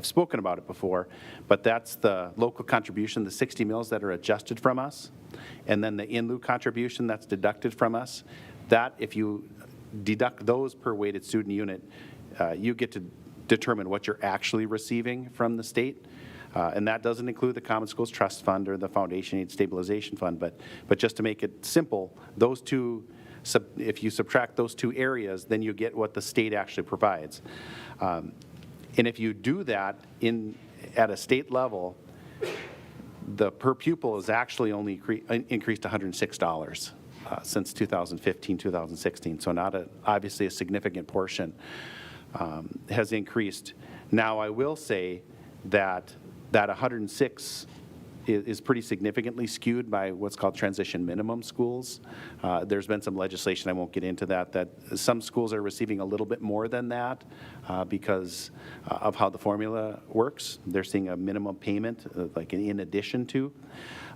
spoken about it before, but that's the local contribution, the 60 mills that are adjusted from us, and then the in lieu contribution that's deducted from us. That, if you deduct those per weighted student unit, you get to determine what you're actually receiving from the state. And that doesn't include the Common Schools Trust Fund or the Foundation Aid Stabilization Fund, but just to make it simple, those two, if you subtract those two areas, then you get what the state actually provides. And if you do that at a state level, the per pupil has actually only increased $106 since 2015, 2016. So not obviously a significant portion has increased. Now, I will say that 106 is pretty significantly skewed by what's called transition minimum schools. There's been some legislation, I won't get into that some schools are receiving a little bit more than that because of how the formula works. They're seeing a minimum payment, like in addition to.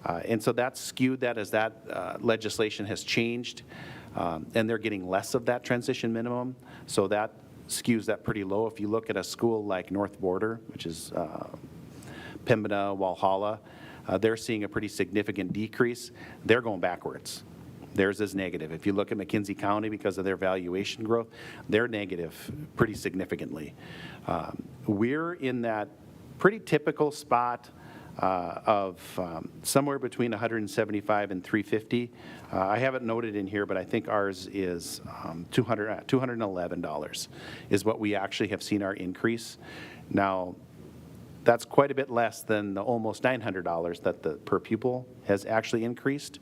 And so that's skewed that as that legislation has changed, and they're getting less of that transition minimum. So that skews that pretty low. If you look at a school like North Border, which is Pembina, Walhalla, they're seeing a pretty significant decrease. They're going backwards. Theirs is negative. If you look at McKinsey County, because of their valuation growth, they're negative pretty significantly. We're in that pretty typical spot of somewhere between 175 and 350. I have it noted in here, but I think ours is $211 is what we actually have seen our increase. Now, that's quite a bit less than the almost $900 that the per pupil has actually increased.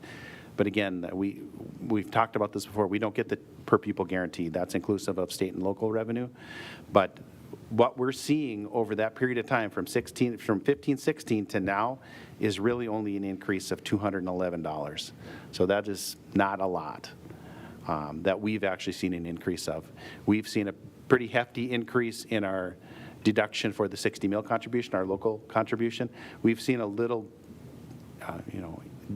But again, we've talked about this before. We don't get the per pupil guarantee. That's inclusive of state and local revenue. But what we're seeing over that period of time from 15, 16 to now is really only an increase of $211. So that is not a lot that we've actually seen an increase of. We've seen a pretty hefty increase in our deduction for the 60 mil contribution, our local contribution. We've seen a little,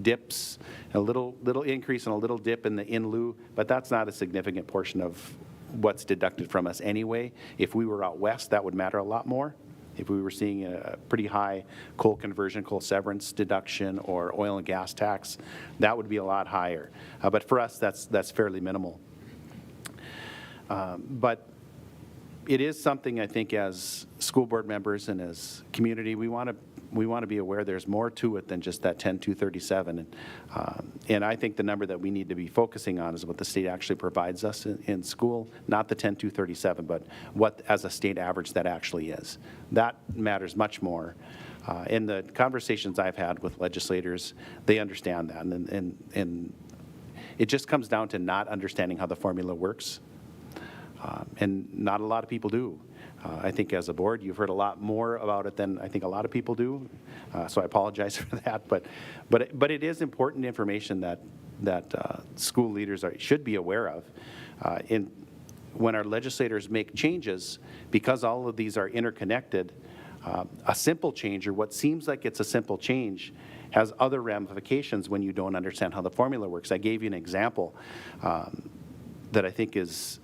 dips, a little increase and a little dip in the in lieu, but that's not a significant portion of what's deducted from us anyway. If we were out west, that would matter a lot more. If we were seeing a pretty high coal conversion, coal severance deduction, or oil and gas tax, that would be a lot higher. But for us, that's fairly minimal. But it is something I think as school board members and as community, we want to be aware there's more to it than just that 10,237. And I think the number that we need to be focusing on is what the state actually provides us in school, not the 10,237, but what as a state average that actually is. That matters much more. In the conversations I've had with legislators, they understand that. And it just comes down to not understanding how the formula works. And not a lot of people do. I think as a board, you've heard a lot more about it than I think a lot of people do. So I apologize for that. But it is important information that school leaders should be aware of. When our legislators make changes, because all of these are interconnected, a simple change, or what seems like it's a simple change, has other ramifications when you don't understand how the formula works. I gave you an example that I think it's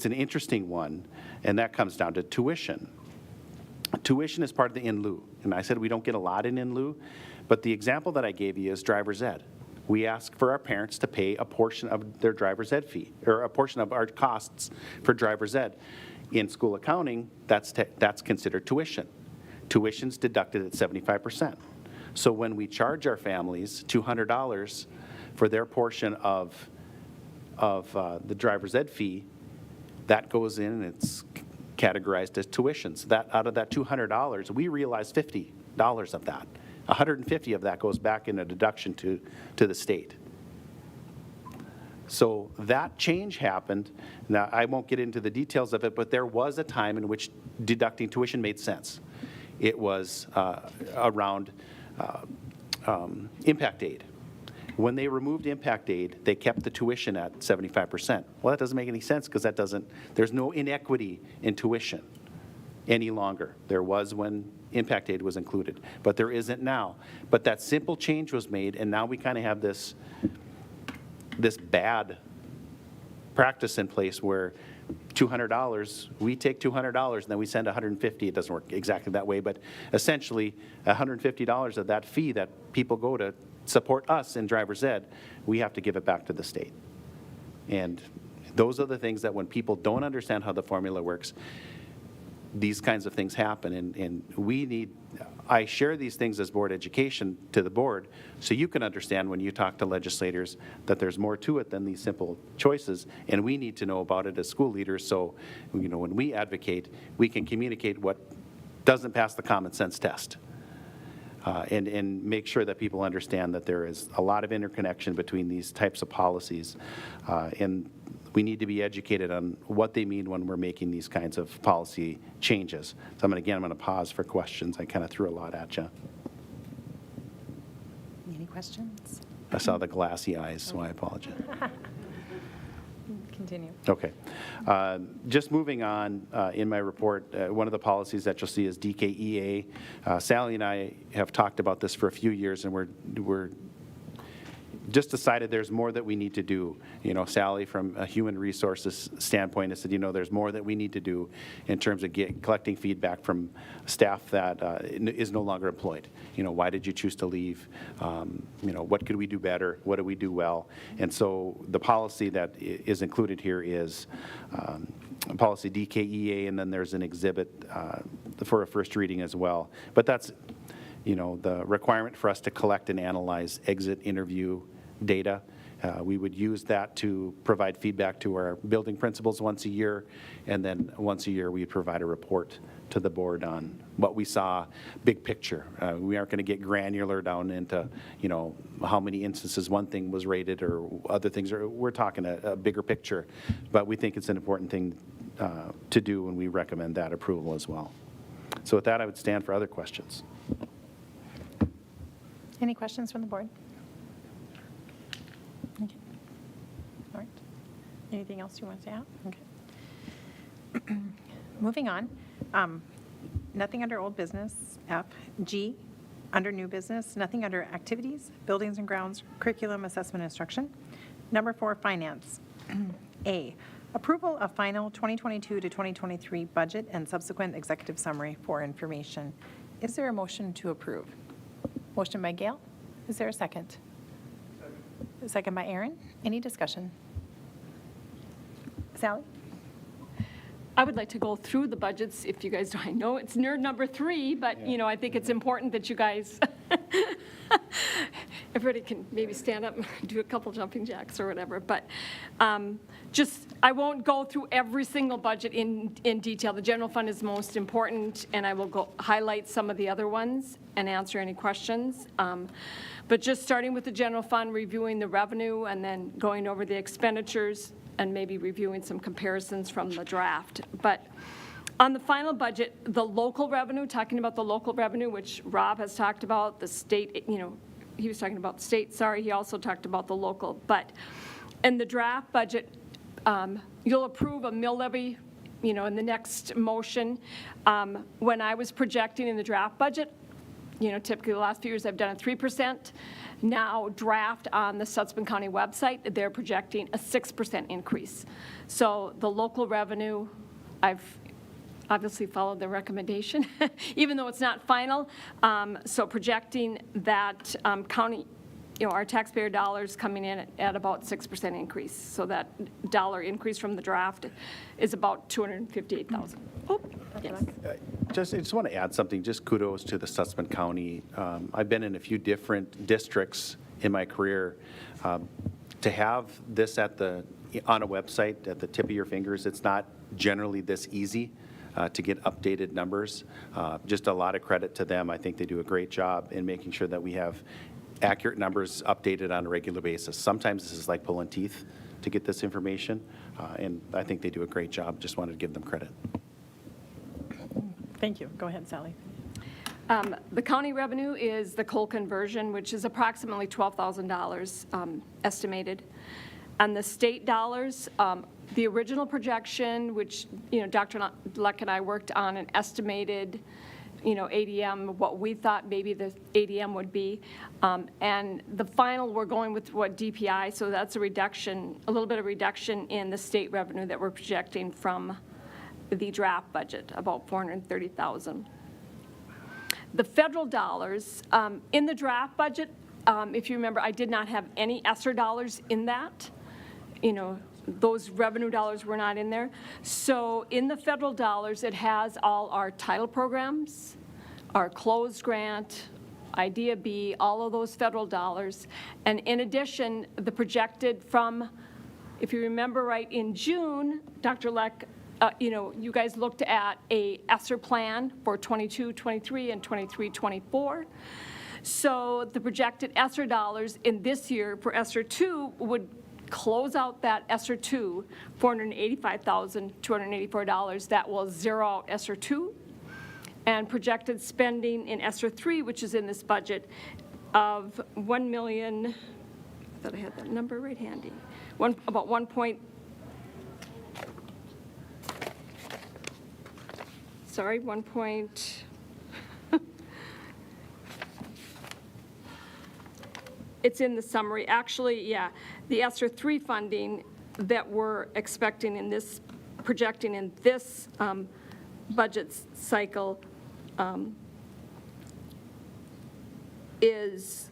an interesting one, and that comes down to tuition. Tuition is part of the in lieu, and I said we don't get a lot in lieu, but the example that I gave you is driver's ed. We ask for our parents to pay a portion of their driver's ed fee, or a portion of our costs for driver's ed. In school accounting, that's considered tuition. Tuition's deducted at 75%. So when we charge our families $200 for their portion of the driver's ed fee, that goes in and it's categorized as tuition. So that out of that $200, we realize $50 of that. $150 of that goes back in a deduction to the state. So that change happened. Now, I won't get into the details of it, but there was a time in which deducting tuition made sense. It was around impact aid. When they removed impact aid, they kept the tuition at 75%. Well, that doesn't make any sense because there's no inequity in tuition. any longer. There was when impact aid was included, but there isn't now. But that simple change was made, and now we kind of have this bad practice in place where $200, we take $200 and then we send $150. It doesn't work exactly that way, but essentially $150 of that fee that people go to support us in driver's ed, we have to give it back to the state. And those are the things that when people don't understand how the formula works, these kinds of things happen, and we need, I share these things as board education to the board so you can understand when you talk to legislators that there's more to it than these simple choices, and we need to know about it as school leaders so, when we advocate, we can communicate what doesn't pass the common sense test. And make sure that people understand that there is a lot of interconnection between these types of policies, and we need to be educated on what they mean when we're making these kinds of policy changes. So I'm going to pause for questions. I kind of threw a lot at you. Any questions? I saw the glassy eyes, so I apologize. Continue. Okay. Just moving on in my report, one of the policies that you'll see is DKEA. Sally and I have talked about this for a few years, and we're just decided there's more that we need to do. Sally, from a human resources standpoint, has said, there's more that we need to do in terms of collecting feedback from staff that is no longer employed. Why did you choose to leave? What could we do better? What do we do well? And so the policy that is included here is policy DKEA, and then there's an exhibit for a first reading as well. But that's the requirement for us to collect and analyze exit interview data. We would use that to provide feedback to our building principals once a year, and then once a year we provide a report to the board on what we saw, big picture. We aren't going to get granular down into, how many instances one thing was rated or other things. We're talking a bigger picture, but we think it's an important thing to do, and we recommend that approval as well. So with that, I would stand for other questions. Any questions from the board? Okay. All right. Anything else you want to add? Okay. Moving on. Nothing under old business, F. G, under new business, nothing under activities, buildings and grounds, curriculum, assessment, instruction. Number 4, finance. A, approval of final 2022 to 2023 budget and subsequent executive summary for information. Is there a motion to approve? Motion by Gail. Is there a second? Second by Aaron. Any discussion? Sally? I would like to go through the budgets, if you guys don't. I know it's nerd number 3, but, I think it's important that you guys, everybody can maybe stand up and do a couple jumping jacks or whatever. But I won't go through every single budget in detail. The general fund is most important, and I will highlight some of the other ones and answer any questions. But just starting with the general fund, reviewing the revenue, and then going over the expenditures, and maybe reviewing some comparisons from the draft. But on the final budget, the local revenue, talking about the local revenue, which Rob has talked about, the state, he was talking about the state, sorry, he also talked about the local. But in the draft budget, you'll approve a mill levy, in the next motion. When I was projecting in the draft budget, typically the last few years I've done a 3%. Now draft on the Stutsman County website, they're projecting a 6% increase. So the local revenue, I've obviously followed the recommendation, even though it's not final. So projecting that county, our taxpayer dollars coming in at about 6% increase. So that dollar increase from the draft is about $258,000. Oh, yes. I just want to add something, just kudos to the Stutsman County. I've been in a few different districts in my career. To have this on a website at the tip of your fingers, it's not generally this easy to get updated numbers. Just a lot of credit to them. I think they do a great job in making sure that we have accurate numbers updated on a regular basis. Sometimes this is like pulling teeth to get this information, and I think they do a great job. Just wanted to give them credit. Thank you. Go ahead, Sally. The county revenue is the coal conversion, which is approximately $12,000 estimated. And the state dollars, The original projection, which, Dr. Luck and I worked on an estimated, ADM, what we thought maybe the ADM would be. And the final, we're going with what DPI, so that's a reduction, a little bit of reduction in the state revenue that we're projecting from the draft budget, about $430,000. The federal dollars, in the draft budget, if you remember, I did not have any ESSER dollars in that. Those revenue dollars were not in there. So in the federal dollars, it has all our title programs, our closed grant, IDEA B, all of those federal dollars. And in addition, the projected from, if you remember right, in June, Dr. Leck, you guys looked at a ESSER plan for 22-23 and 23-24. So the projected ESSER dollars in this year for ESSER 2 would close out that ESSER 2, $485,284. That will zero out ESSER 2. And projected spending in ESSER 3, which is in this budget, of $1 million, I thought I had that number right handy, about 1 point, sorry, 1 point, it's in the summary. Actually, yeah, the ESSER 3 funding that we're expecting in this, projecting in this budget cycle is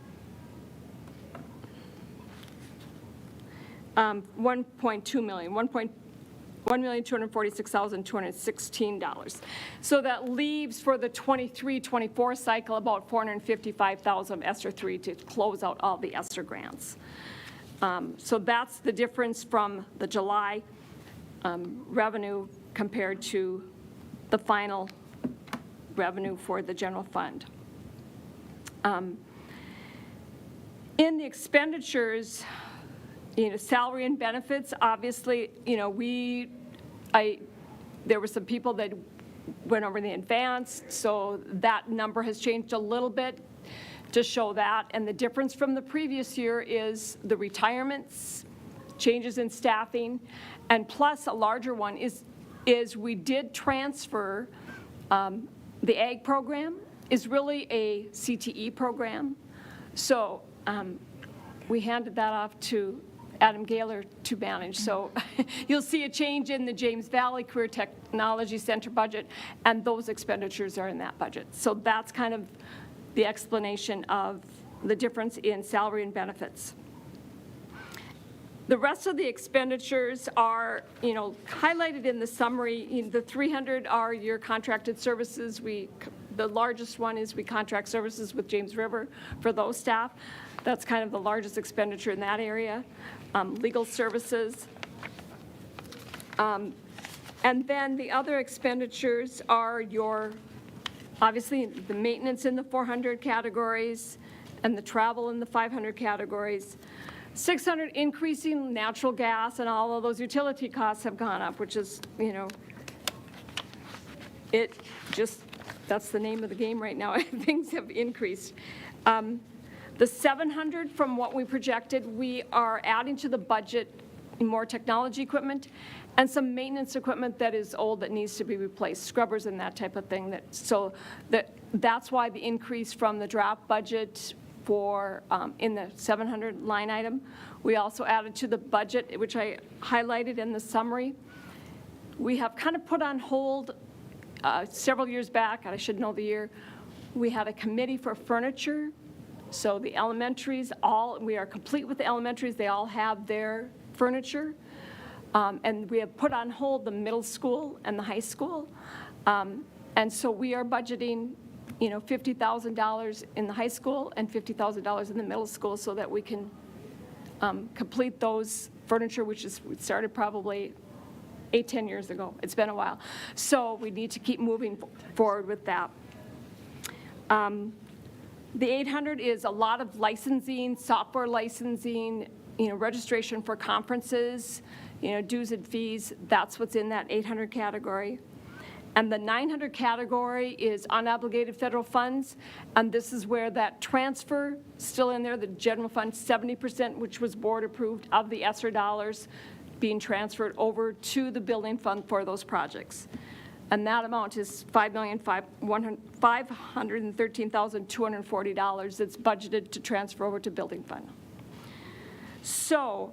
$1.2 million, $1,246,216. So that leaves for the 23-24 cycle about $455,000 of ESSER 3 to close out all the ESSER grants. So that's the difference from the July revenue compared to the final revenue for the general fund. In the expenditures, salary and benefits, obviously, there were some people that went over the advanced, so that number has changed a little bit to show that. And the difference from the previous year is the retirements, changes in staffing, and plus a larger one is we did transfer, the ag program is really a CTE program. So we handed that off to Adam Gaylor to manage. So you'll see a change in the James Valley Career Technology Center budget, and those expenditures are in that budget. So that's kind of the explanation of the difference in salary and benefits. The rest of the expenditures are, highlighted in the summary. The 300 are your contracted services. The largest one is we contract services with James River for those staff. That's kind of the largest expenditure in that area. Legal services. And then the other expenditures are obviously the maintenance in the 400 categories and the travel in the 500 categories. 600 increasing natural gas, and all of those utility costs have gone up, which is, that's the name of the game right now. Things have increased. The 700 from what we projected, we are adding to the budget more technology equipment and some maintenance equipment that is old that needs to be replaced, scrubbers and that type of thing. That's why the increase from the draft budget for in the 700 line item. We also added to the budget, which I highlighted in the summary. We have kind of put on hold several years back, and I should know the year, we had a committee for furniture. So the elementaries, we are complete with the elementaries. They all have their furniture. And we have put on hold the middle school and the high school. And so we are budgeting $50,000 in the high school and $50,000 in the middle school so that we can complete those furniture, we started probably 8-10 years ago. It's been a while. So we need to keep moving forward with that. The 800 is a lot of licensing, software licensing, registration for conferences, dues and fees. That's what's in that 800 category. And the 900 category is unobligated federal funds, and this is where that transfer, still in there, the general fund, 70%, which was board approved of the ESSER dollars, being transferred over to the building fund for those projects. And that amount is $5,513,240 that's budgeted to transfer over to building fund. So,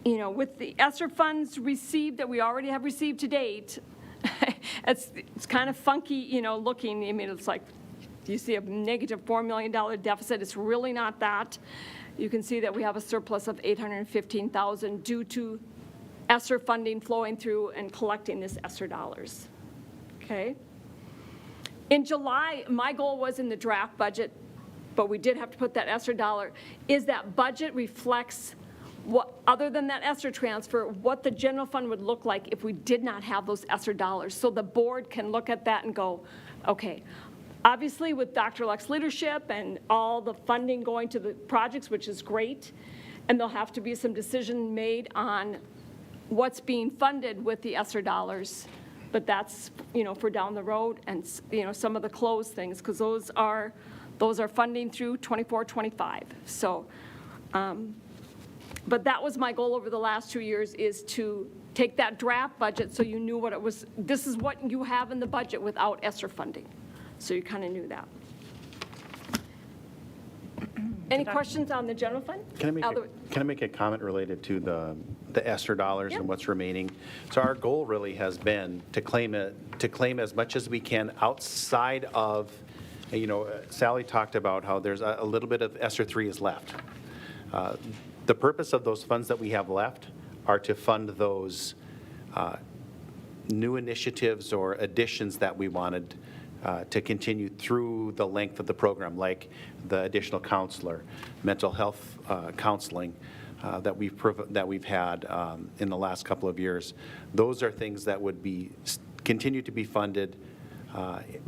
you know, with the ESSER funds received that we already have received to date, it's kind of funky, you know, looking. I mean, it's like, you see a negative $4 million deficit. It's really not that. You can see that we have a surplus of $815,000 due to ESSER funding flowing through and collecting this ESSER dollars. Okay? In July, my goal was in the draft budget, but we did have to put that ESSER dollar, is that budget reflects what, other than that ESSER transfer, what the general fund would look like if we did not have those ESSER dollars. So the board can look at that and go, okay, obviously with Dr. Luck's leadership and all the funding going to the projects, which is great, and there'll have to be some decision made on what's being funded with the ESSER dollars. But that's, you know, for down the road and, you know, some of the closed things, because those are funding through 24, 25. So, but that was my goal over the last 2 years, is to take that draft budget so you knew what it was. This is what you have in the budget without ESSER funding. So you kind of knew that. Any questions on the general fund? Can I make a comment related to the ESSER dollars Yeah. and what's remaining? So our goal really has been to claim as much as we can outside of, you know, Sally talked about how there's a little bit of ESSER 3 is left. The purpose of those funds that we have left are to fund those new initiatives or additions that we wanted to continue through the length of the program, like the additional counselor, mental health counseling that we've had in the last couple of years. Those are things that would be continue to be funded,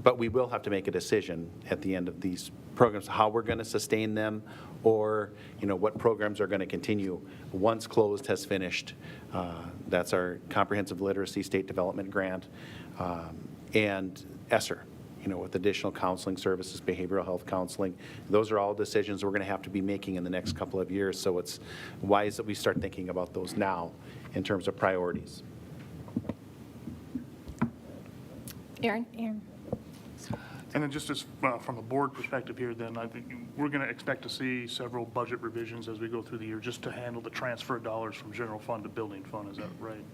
but we will have to make a decision at the end of these programs how we're going to sustain them, or what programs are going to continue once closed has finished. That's our comprehensive literacy state development grant and ESSER. With additional counseling services, behavioral health counseling. Those are all decisions we're going to have to be making in the next couple of years. So it's wise that we start thinking about those now in terms of priorities. Aaron? And then just as, from a board perspective here, then I think we're going to expect to see several budget revisions as we go through the year just to handle the transfer of dollars from general fund to building fund. Is that right?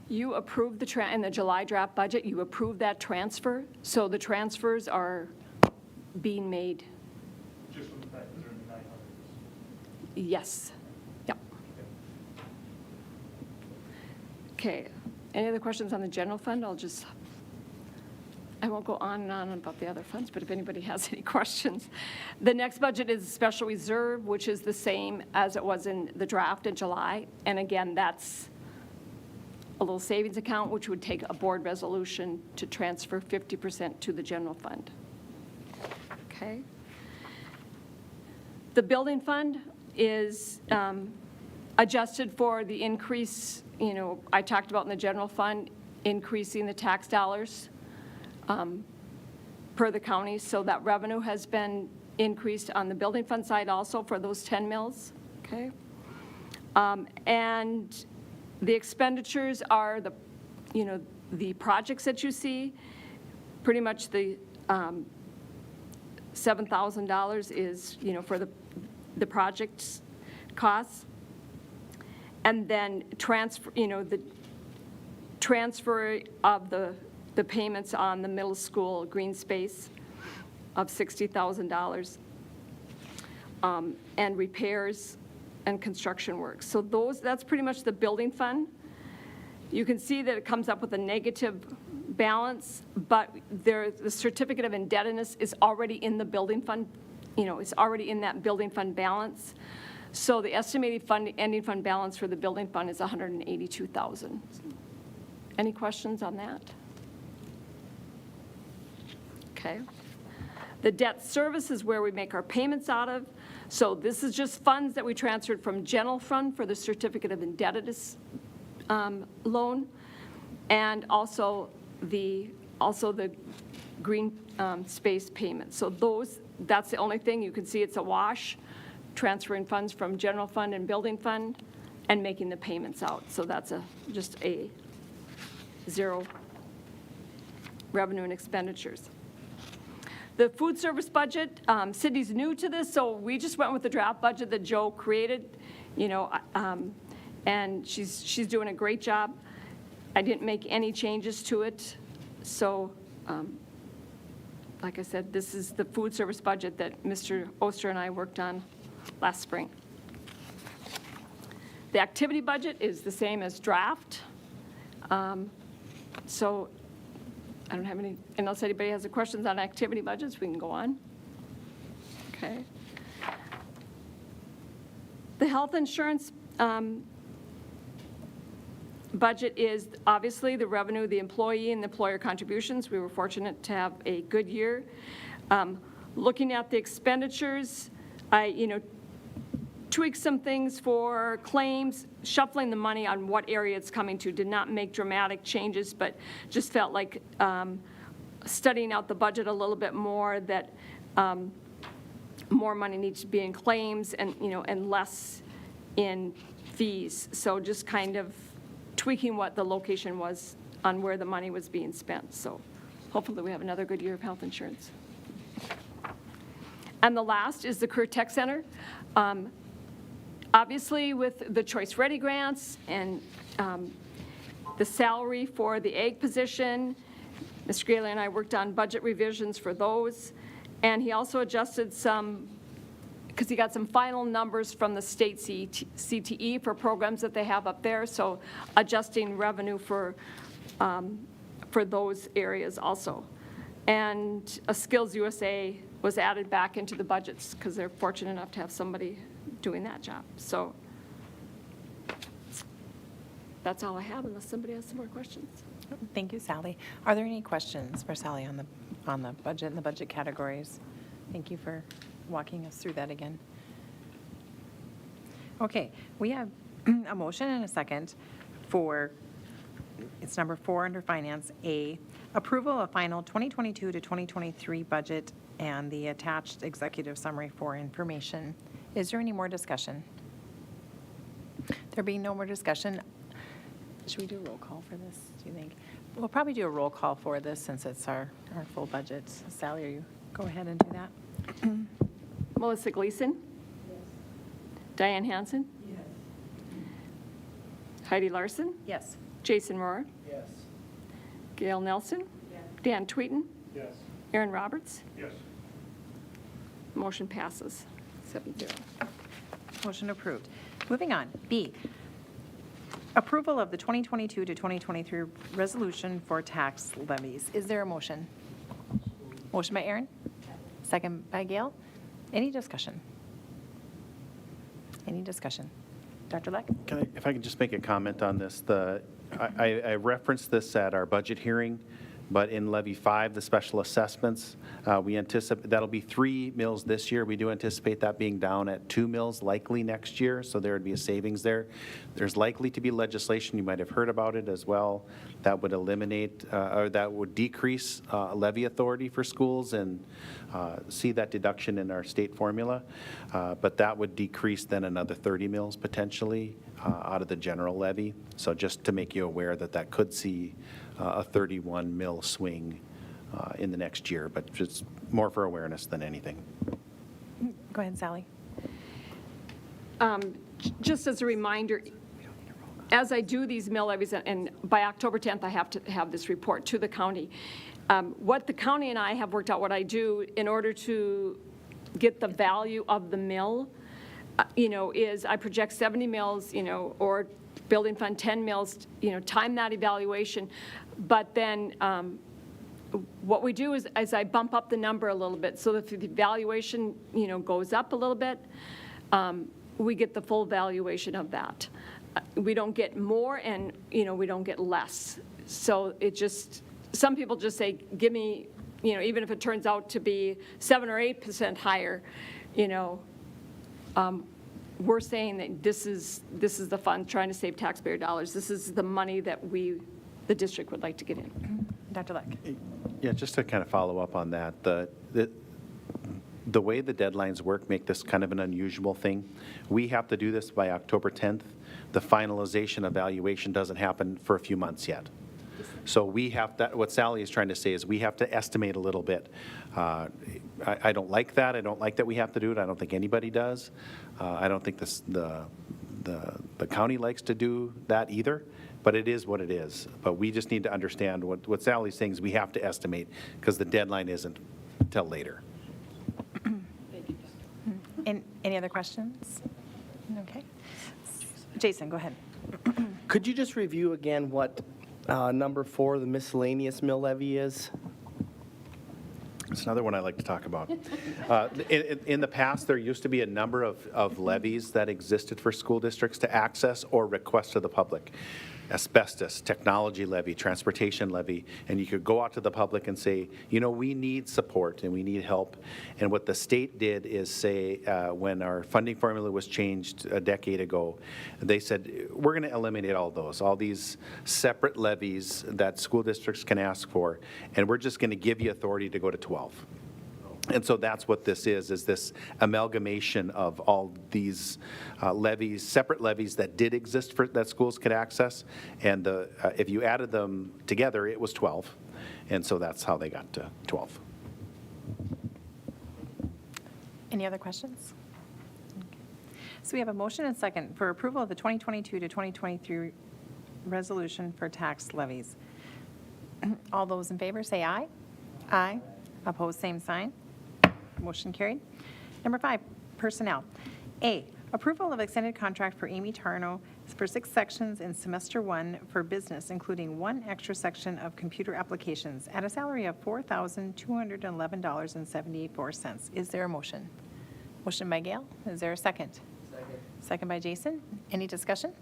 You approved in the July draft budget, you approved that transfer, so the transfers are being made. Just from the fact that they're in the 900s. Yes. Yep. Okay. Any other questions on the general fund? I won't go on and on about the other funds, but if anybody has any questions. The next budget is a special reserve, which is the same as it was in the draft in July. And again, that's a little savings account, which would take a board resolution to transfer 50% to the general fund. Okay. The building fund is adjusted for the increase, I talked about in the general fund, increasing the tax dollars per the county. So that revenue has been increased on the building fund side also for those 10 mills. Okay. And the expenditures are the projects that you see. Pretty much the $7,000 is, for the project costs. And then the transfer of the payments on the middle school green space of $60,000 and repairs and construction work. So that's pretty much the building fund. You can see that it comes up with a negative balance, but the certificate of indebtedness is already in the building fund, it's already in that building fund balance. So the estimated ending fund balance for the building fund is $182,000. Any questions on that? Okay. The debt service is where we make our payments out of. So this is just funds that we transferred from general fund for the certificate of indebtedness loan, and also the green space payment. So that's the only thing. You can see it's a wash, transferring funds from general fund and building fund, and making the payments out. So that's just a zero revenue and expenditures. The food service budget, Cindy's new to this, so we just went with the draft budget that Joe created, and she's doing a great job. I didn't make any changes to it, so like I said, this is the food service budget that Mr. Oster and I worked on last spring. The activity budget is the same as draft. So I don't have any, unless anybody has any questions on activity budgets, we can go on. Okay. The health insurance budget is obviously the revenue, the employee and the employer contributions. We were fortunate to have a good year. Looking at the expenditures, I tweaked some things for claims, shuffling the money on what area it's coming to. Did not make dramatic changes, but just felt like studying out the budget a little bit more, that more money needs to be in claims and, and less in fees. So just kind of tweaking what the location was on where the money was being spent. So hopefully we have another good year of health insurance. And the last is the Career Tech Center. Obviously, with the Choice Ready grants and the salary for the ag position, Mr. Gailey and I worked on budget revisions for those. And he also adjusted some, because he got some final numbers from the state CTE for programs that they have up there. So adjusting revenue for those areas also. And a Skills USA was added back into the budgets because they're fortunate enough to have somebody doing that job. So that's all I have, unless somebody has some more questions. Thank you, Sally. Are there any questions for Sally on the budget and the budget categories? Thank you for walking us through that again. Okay, we have a motion and a second for, it's number 4 under Finance, A, approval of final 2022 to 2023 budget and the attached executive summary for information. Is there any more discussion? There being no more discussion, should we do a roll call for this, do you think? We'll probably do a roll call for this since it's our full budget. Sally, are you go ahead and do that? Melissa Gleason? Yes. Diane Hansen? Yes. Heidi Larson? Yes. Jason Rohrer? Yes. Gail Nelson? Yes. Dan Tweeten? Yes. Aaron Roberts? Yes. Motion passes 7-0. Motion approved. Moving on, B, approval of the 2022 to 2023 resolution for tax levies. Is there a motion? Motion by Aaron, second by Gail. Any discussion? Any discussion? Dr. Leck? If I can just make a comment on this, I referenced this at our budget hearing, but in Levy 5, the special assessments, we anticipate that'll be 3 mills this year. We do anticipate that being down at 2 mills likely next year, so there would be a savings there. There's likely to be legislation, you might have heard about it as well, that would eliminate, or that would decrease levy authority for schools and see that deduction in our state formula. But that would decrease then another 30 mills potentially out of the general levy. So just to make you aware that that could see a 31 mill swing in the next year, but just more for awareness than anything. Go ahead, Sally. Just as a reminder, as I do these mill levies, and by October 10th, I have to have this report to the county. What the county and I have worked out, what I do in order to get the value of the mill, is I project 70 mills, or building fund 10 mills, time that evaluation. But then what we do is I bump up the number a little bit so that if the valuation, goes up a little bit, we get the full valuation of that. We don't get more and, we don't get less. So it just, some people just say, give me, even if it turns out to be 7 or 8% higher, we're saying that this is the fund trying to save taxpayer dollars. This is the money that the district would like to get in. Dr. Leck? Yeah, just to kind of follow up on that, the way the deadlines work make this kind of an unusual thing. We have to do this by October 10th. The finalization evaluation doesn't happen for a few months yet. So we have to, what Sally is trying to say is we have to estimate a little bit. I don't like that. I don't like that we have to do it. I don't think anybody does. I don't think the county likes to do that either, but it is what it is. But we just need to understand what Sally's saying is we have to estimate because the deadline isn't until later. Any other questions? Okay. Jason, go ahead. Could you just review again what number 4, the miscellaneous mill levy is? It's another one I like to talk about. In the past, there used to be a number of levies that existed for school districts to access or request to the public. Asbestos, technology levy, transportation levy, and you could go out to the public and say, you know, we need support and we need help. And what the state did is say, when our funding formula was changed a decade ago, they said, we're going to eliminate all these separate levies that school districts can ask for, and we're just going to give you authority to go to 12. And so that's what this is this amalgamation of all these levies, separate levies that did exist that schools could access. And if you added them together, it was 12. And so that's how they got to 12. Any other questions? Okay. So we have a motion and second for approval of the 2022 to 2023 resolution for tax levies. All those in favor say aye. Aye. Opposed, same sign. Motion carried. Number 5, personnel. A, approval of extended contract for Amy Tarno for 6 sections in semester 1 for business, including 1 extra section of computer applications at a salary of $4,211.74. Is there a motion? Motion by Gail. Is there a second? Second by Jason. Any discussion?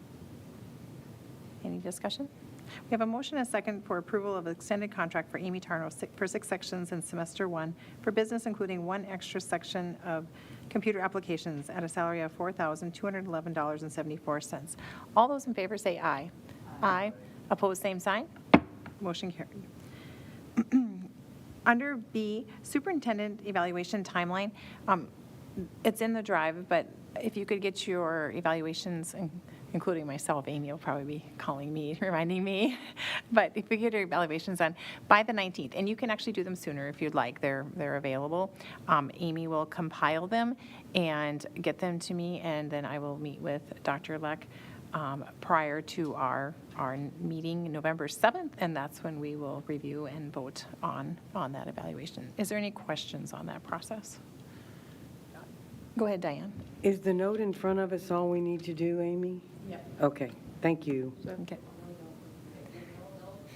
Any discussion? We have a motion and a second for approval of extended contract for Amy Tarno for 6 sections in semester 1 for business, including 1 extra section of computer applications at a salary of $4,211.74. All those in favor say aye. Aye. Opposed, same sign. Motion carried. Under B, superintendent evaluation timeline, it's in the drive, but if you could get your evaluations, including myself, Amy will probably be calling me, reminding me. But if we get your evaluations done by the 19th, and you can actually do them sooner if you'd like, they're available. Amy will compile them and get them to me, and then I will meet with Dr. Leck prior to our meeting November 7th, and that's when we will review and vote on that evaluation. Is there any questions on that process? Go ahead, Diane. Is the note in front of us all we need to do, Amy? Yep. Okay, thank you. Okay.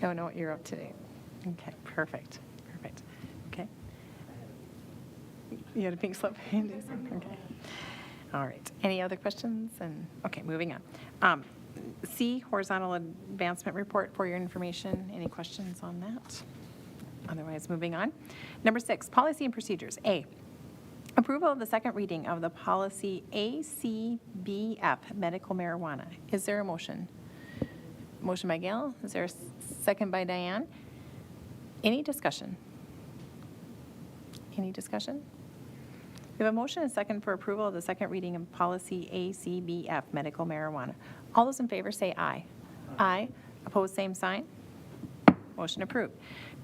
No, you're up to date. Okay, perfect. Okay. You had a pink slip? Okay. All right. Any other questions? Okay, moving on. C, horizontal advancement report for your information. Any questions on that? Otherwise, moving on. Number 6, policy and procedures. A, approval of the second reading of the policy ACBF, medical marijuana. Is there a motion? Motion by Gail. Is there a second by Diane? Any discussion? Any discussion? We have a motion and second for approval of the second reading of policy ACBF, medical marijuana. All those in favor say aye. Aye. Opposed, same sign. Motion approved.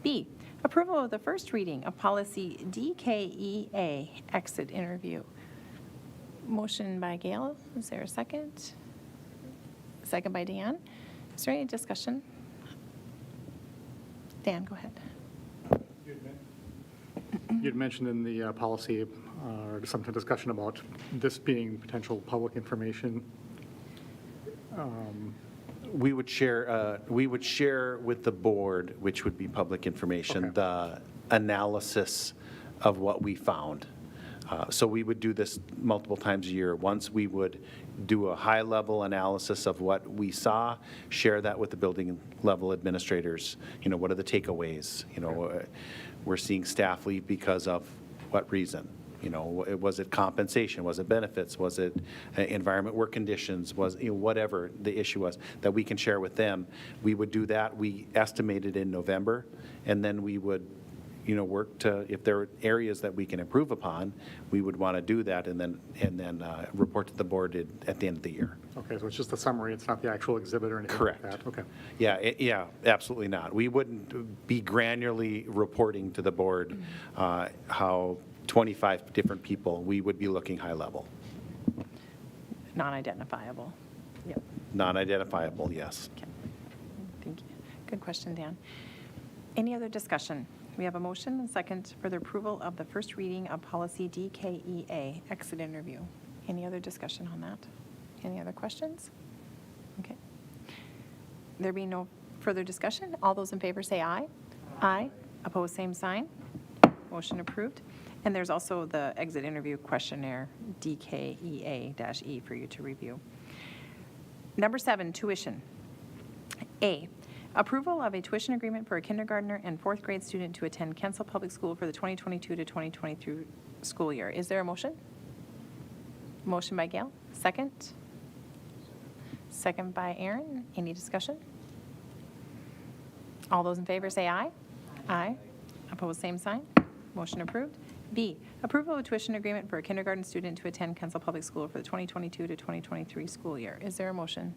B, approval of the first reading of policy DKEA, exit interview. Motion by Gail. Is there a second? Second by Dan. Is there any discussion? Dan, go ahead. You'd mentioned in the policy or some discussion about this being potential public information. We would share with the board, which would be public information, Okay. the analysis of what we found. So we would do this multiple times a year. Once we would do a high-level analysis of what we saw, share that with the building level administrators. You know, what are the takeaways? You know, we're seeing staff leave because of what reason? You know, was it compensation? Was it benefits? Was it environment work conditions? Was, you know, whatever the issue was that we can share with them. We would do that. We estimated in November, and then we would work to, if there are areas that we can improve upon, we would want to do that and then report to the board at the end of the year. Okay, so it's just a summary, it's not the actual exhibit or anything like Correct. that? Okay. Yeah, absolutely not. We wouldn't be granularly reporting to the board how 25 different people, we would be looking high level. Non-identifiable. Yep. Non-identifiable, yes. Okay. Thank you. Good question, Dan. Any other discussion? We have a motion and second for the approval of the first reading of policy DKEA, exit interview. Any other discussion on that? Any other questions? Okay. There being no further discussion, all those in favor say aye. Aye. Opposed, same sign. Motion approved. And there's also the exit interview questionnaire, DKEA-E, for you to review. Number 7, tuition. A, approval of a tuition agreement for a kindergartner and fourth grade student to attend Kensal Public School for the 2022 to 2023 school year. Is there a motion? Motion by Gail. Second? Second by Aaron. Any discussion? All those in favor say aye. Aye. Opposed, same sign. Motion approved. B, approval of a tuition agreement for a kindergarten student to attend Kensal Public School for the 2022 to 2023 school year. Is there a motion?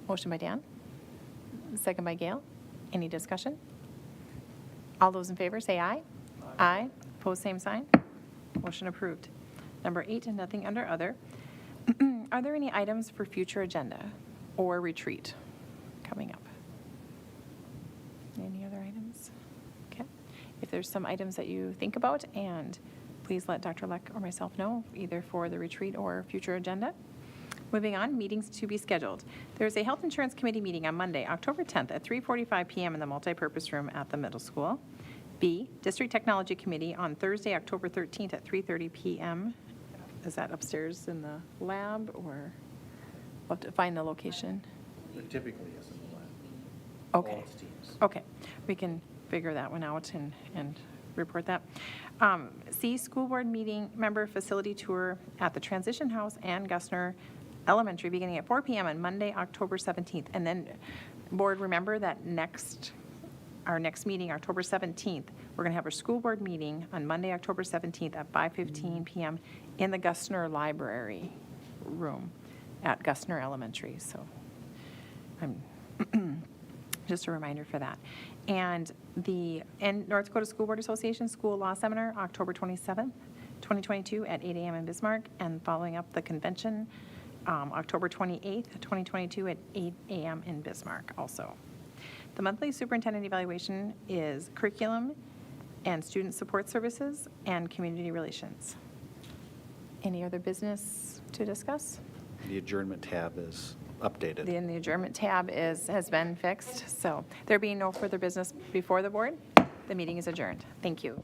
Motion by Dan. Second by Gail. Any discussion? All those in favor say aye. Aye. Opposed, same sign. Motion approved. Number 8, and nothing under other. Are there any items for future agenda or retreat coming up? Any other items? Okay. If there's some items that you think about, and please let Dr. Leck or myself know, either for the retreat or future agenda. Moving on, meetings to be scheduled. There's a Health Insurance Committee meeting on Monday, October 10th at 3:45 p.m. in the multipurpose room at the middle school. B, District Technology Committee on Thursday, October 13th at 3:30 p.m. Is that upstairs in the lab, or we'll have to find the location? It typically is in the lab. Okay. All its teams. Okay, we can figure that one out and report that. C, school board meeting member facility tour at the Transition House and Gusner Elementary beginning at 4 p.m. on Monday, October 17th. And then, board, remember that our next meeting, October 17th, we're going to have our school board meeting on Monday, October 17th at 5:15 p.m. in the Gusner Library room at Gusner Elementary. So just a reminder for that. And the North Dakota School Board Association School Law Seminar, October 27th, 2022 at 8 a.m. in Bismarck, and following up the convention, October 28th, 2022 at 8 a.m. in Bismarck also. The monthly superintendent evaluation is curriculum and student support services and community relations. Any other business to discuss? The adjournment tab is updated. The adjournment tab has been fixed, so there being no further business before the board, the meeting is adjourned. Thank you.